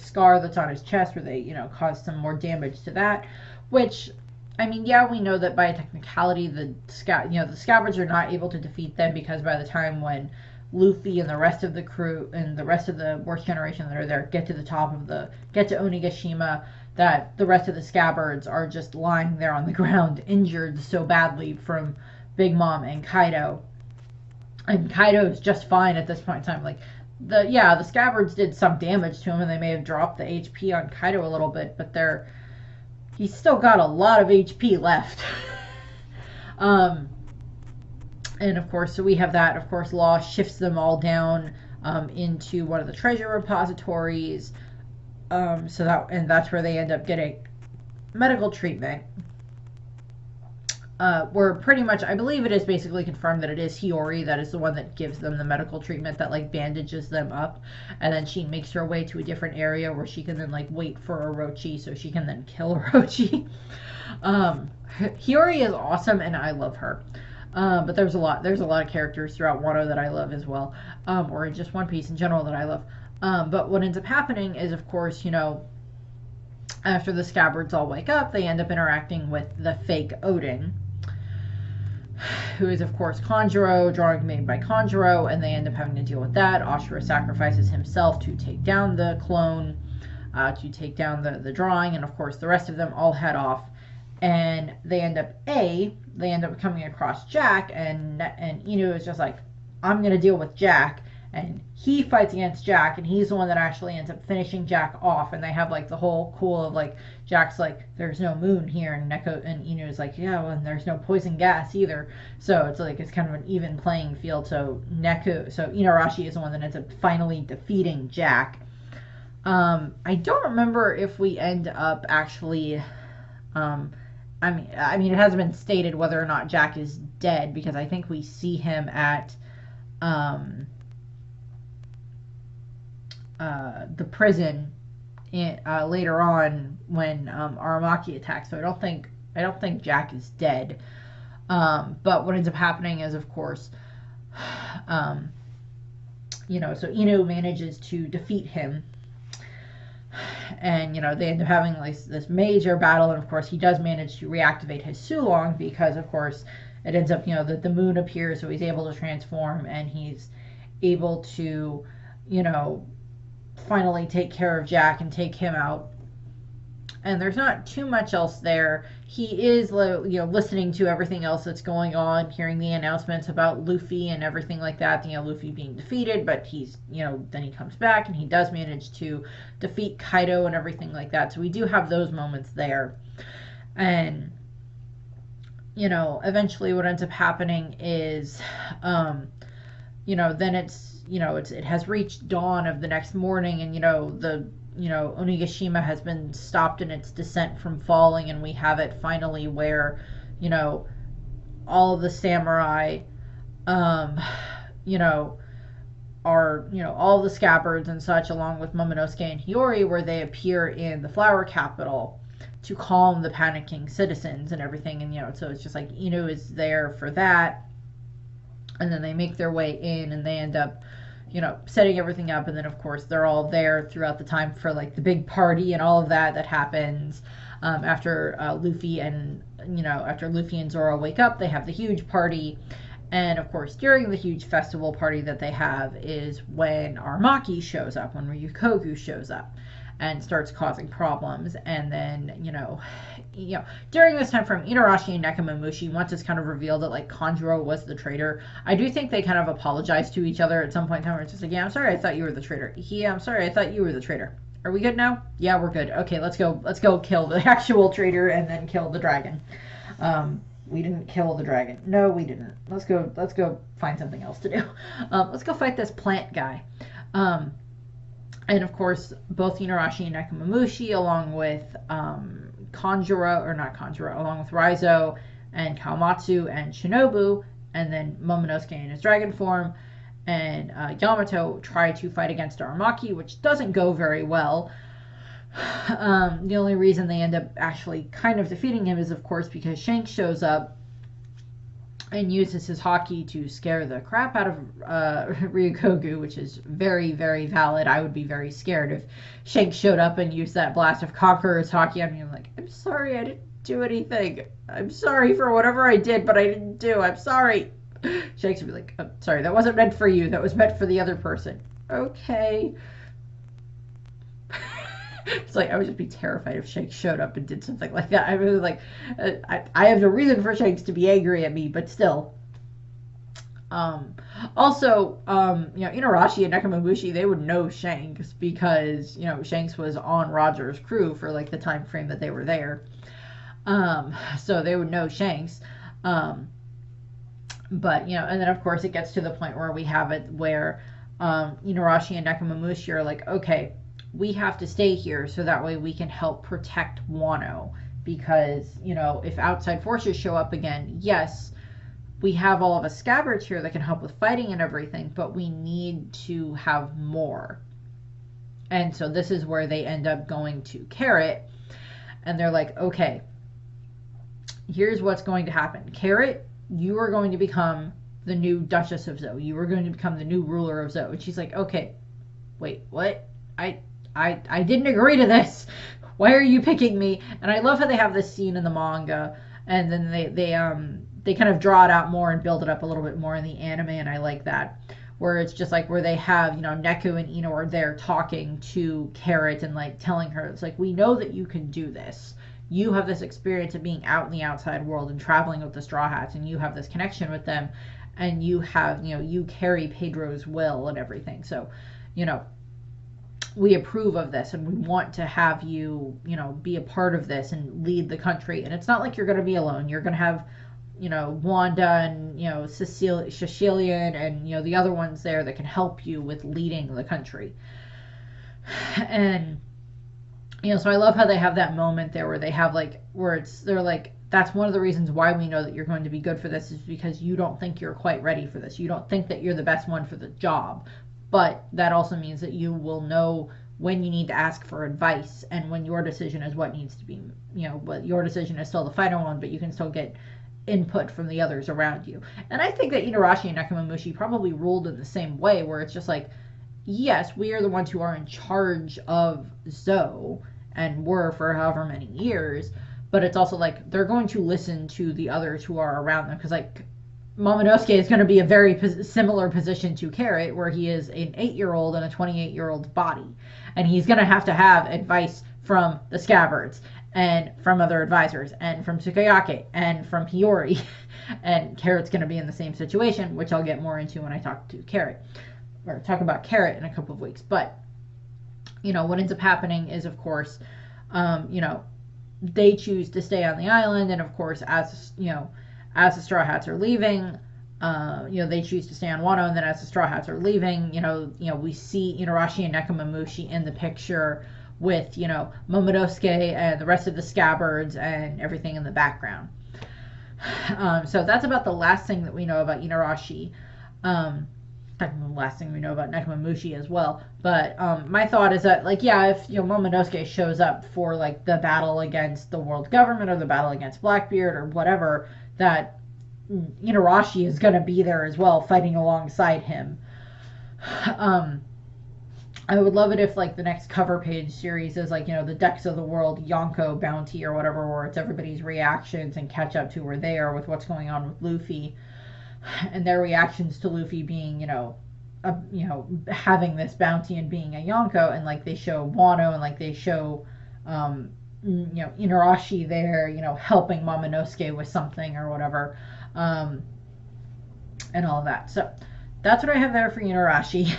scar that's on his chest, where they, cause some more damage to that. Which, I mean, yeah, we know that by technicality, the scabbards are not able to defeat them, because by the time when Luffy and the rest of the crew and the rest of the worst generation that are there get to Onigashima, that the rest of the scabbards are just lying there on the ground, injured so badly from Big Mom and Kaido. And Kaido's just fine at this point in time. Like, the scabbards did some damage to him, and they may have dropped the HP on Kaido a little bit, but he's still got a lot of HP left. And of course, so we have that. Of course, Law shifts them all down into one of the treasure repositories. And that's where they end up getting medical treatment. where pretty much, I believe it is basically confirmed that it is Hiyori that is the one that gives them the medical treatment that like bandages them up, and then she makes her way to a different area where she can then like wait for Orochi so she can then kill Orochi. Hiyori is awesome and I love her. But there's a lot of characters throughout Wano that I love as well, or in just One Piece in general that I love. But what ends up happening is, of course, after the scabbards all wake up, they end up interacting with the fake Odin, who is, of course, Kanjuro, drawing made by Kanjuro, and they end up having to deal with that. Ashura sacrifices himself to take down the clone, to take down the drawing, and, of course, the rest of them all head off. And they end up coming across Jack, and Inu is just like, I'm going to deal with Jack. And he fights against Jack, and he's the one that actually ends up finishing Jack off. And they have like the whole cool of like, Jack's like, there's no moon here, and Inu is like, yeah, well, and there's no poison gas either. So it's like it's kind of an even playing field. So Inuarashi is the one that ends up finally defeating Jack. I don't remember if we end up actually. I mean, it hasn't been stated whether or not Jack is dead, because I think we see him at the prison later on when Aramaki attacks. So I don't think Jack is dead. But what ends up happening is, of course, so Inu manages to defeat him. And, they end up having like this major battle. And, of course, he does manage to reactivate his Sulong because, of course, it ends up, that the moon appears. So he's able to transform, and he's able to, finally take care of Jack and take him out. And there's not too much else there. He is, listening to everything else that's going on, hearing the announcements about Luffy and everything like that. Luffy being defeated, but he's, then he comes back and he does manage to defeat Kaido and everything like that. So we do have those moments there. And, eventually what ends up happening is, then it has reached dawn of the next morning, and Onigashima has been stopped in its descent from falling, and we have it finally where all of the samurai are all the scabbards and such, along with Momonosuke and Hiyori, where they appear in the flower capital to calm the panicking citizens and everything. And so it's just like Inu is there for that, and then they make their way in, and they end up setting everything up. And then, of course, they're all there throughout the time for like the big party and all of that happens after Luffy and Zoro wake up. They have the huge party, and of course during the huge festival party that they have is when Aramaki shows up, when Ryukoku shows up and starts causing problems. And then during this time from Inuarashi and Nekomamushi, once it's kind of revealed that like Kanjuro was the traitor, I do think they kind of apologize to each other at some point in time, where it's just like, yeah, I'm sorry, I thought you were the traitor. Yeah, I'm sorry, I thought you were the traitor. Are we good now? Yeah, we're good. Okay, let's go kill the actual traitor and then kill the dragon. We didn't kill the dragon. No, we didn't. Let's go find something else to do. Let's go fight this plant guy. And of course, both Inuarashi and Nekomamushi, along with along with Raizo and Kawamatsu and Shinobu, and then Momonosuke in his dragon form, and Yamato try to fight against Aramaki, which doesn't go very well. The only reason they end up actually kind of defeating him is, of course, because Shanks shows up and uses his haki to scare the crap out of Ryukoku, which is very, very valid. I would be very scared if Shanks showed up and used that blast of Conqueror's haki. I mean, like, I'm sorry, I didn't do anything. I'm sorry for whatever I did, but I didn't do. I'm sorry. Shanks would be like, I'm sorry, that wasn't meant for you. That was meant for the other person. Okay. It's like, I would just be terrified if Shanks showed up and did something like that. I really like, I have no reason for Shanks to be angry at me, but still. Also, Inuarashi and Nekomamushi, they would know Shanks because, Shanks was on Roger's crew for like the time frame that they were there. So they would know Shanks. But, and then of course it gets to the point where we have it where, Inuarashi and Nekomamushi are like, okay, we have to stay here so that way we can help protect Wano, because, you know, if outside forces show up again, yes, we have all of us scabbards here that can help with fighting and everything, but we need to have more. And so this is where they end up going to Carrot, and they're like, okay, here's what's going to happen. Carrot, you are going to become the new Duchess of Zou. You are going to become the new ruler of Zou. And she's like, okay, wait, what? I didn't agree to this. Why are you picking me? And I love how they have this scene in the manga, and then they kind of draw it out more and build it up a little bit more in the anime, and I like that. Where it's just like where they have, you know, Neku and Ino are there talking to Carrot and like telling her, it's like, we know that you can do this. You have this experience of being out in the outside world and traveling with the Straw Hats, and you have this connection with them, and you have, you know, you carry Pedro's will and everything. So, you know, we approve of this, and we want to have you, you know, be a part of this and lead the country. And it's not like you're going to be alone. You're going to have, you know, Wanda and, you know, Cecilian and, you know, the other ones there that can help you with leading the country. And, you know, so I love how they have that moment there where they have like, where it's, they're like, that's one of the reasons why we know that you're going to be good for this, is because you don't think you're quite ready for this. You don't think that you're the best one for the job. But that also means that you will know when you need to ask for advice, and when your decision is what needs to be, you know, but your decision is still the final one, but you can still get input from the others around you. And I think that Inuarashi and Nekomamushi probably ruled in the same way, where it's just like, yes, we are the ones who are in charge of Zou, and were for however many years, but it's also like they're going to listen to the others who are around them, because like Momonosuke is going to be a very similar position to Carrot, where he is an 8-year-old in a 28-year-old's body. And he's going to have advice from the Scabbards, and from other advisors, and from Tsukayake, and from Hiyori. And Carrot's going to be in the same situation, which I'll get more into when I talk to Carrot, or talk about Carrot in a couple of weeks. But, you know, what ends up happening is, of course, you know, they choose to stay on the island, and of course, as, you know, as the Straw Hats are leaving, you know, they choose to stay on Wano, and then as the Straw Hats are leaving, you know, we see Inuarashi and Nekomamushi in the picture with, you know, Momonosuke and the rest of the Scabbards and everything in the background. So that's about the last thing that we know about Inuarashi. The last thing we know about Nekomamushi as well. But my thought is that, like, yeah, if, you know, Momonosuke shows up for like the battle against the world government, or the battle against Blackbeard, or whatever, that Inuarashi is going to be there as well, fighting alongside him. I would love it if, like, the next cover page series is, like, you know, the Decks of the World Yonko bounty or whatever, where it's everybody's reactions and catch up to where they are with what's going on with Luffy, and their reactions to Luffy being, you know, having this bounty and being a Yonko, and, like, they show Wano, and, like, they show, you know, Inuarashi there, you know, helping Momonosuke with something or whatever, and all of that. So that's what I have there for Inuarashi.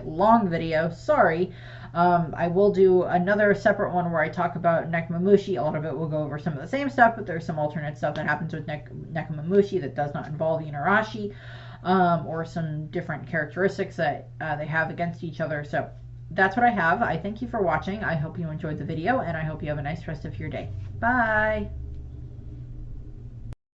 Long video, sorry. I will do another separate one where I talk about Nekomamushi. A lot of it will go over some of the same stuff, but there's some alternate stuff that happens with Nekomamushi that does not involve Inuarashi, or some different characteristics that they have against each other. So that's what I have. I thank you for watching. I hope you enjoyed the video, and I hope you have a nice rest of your day. Bye!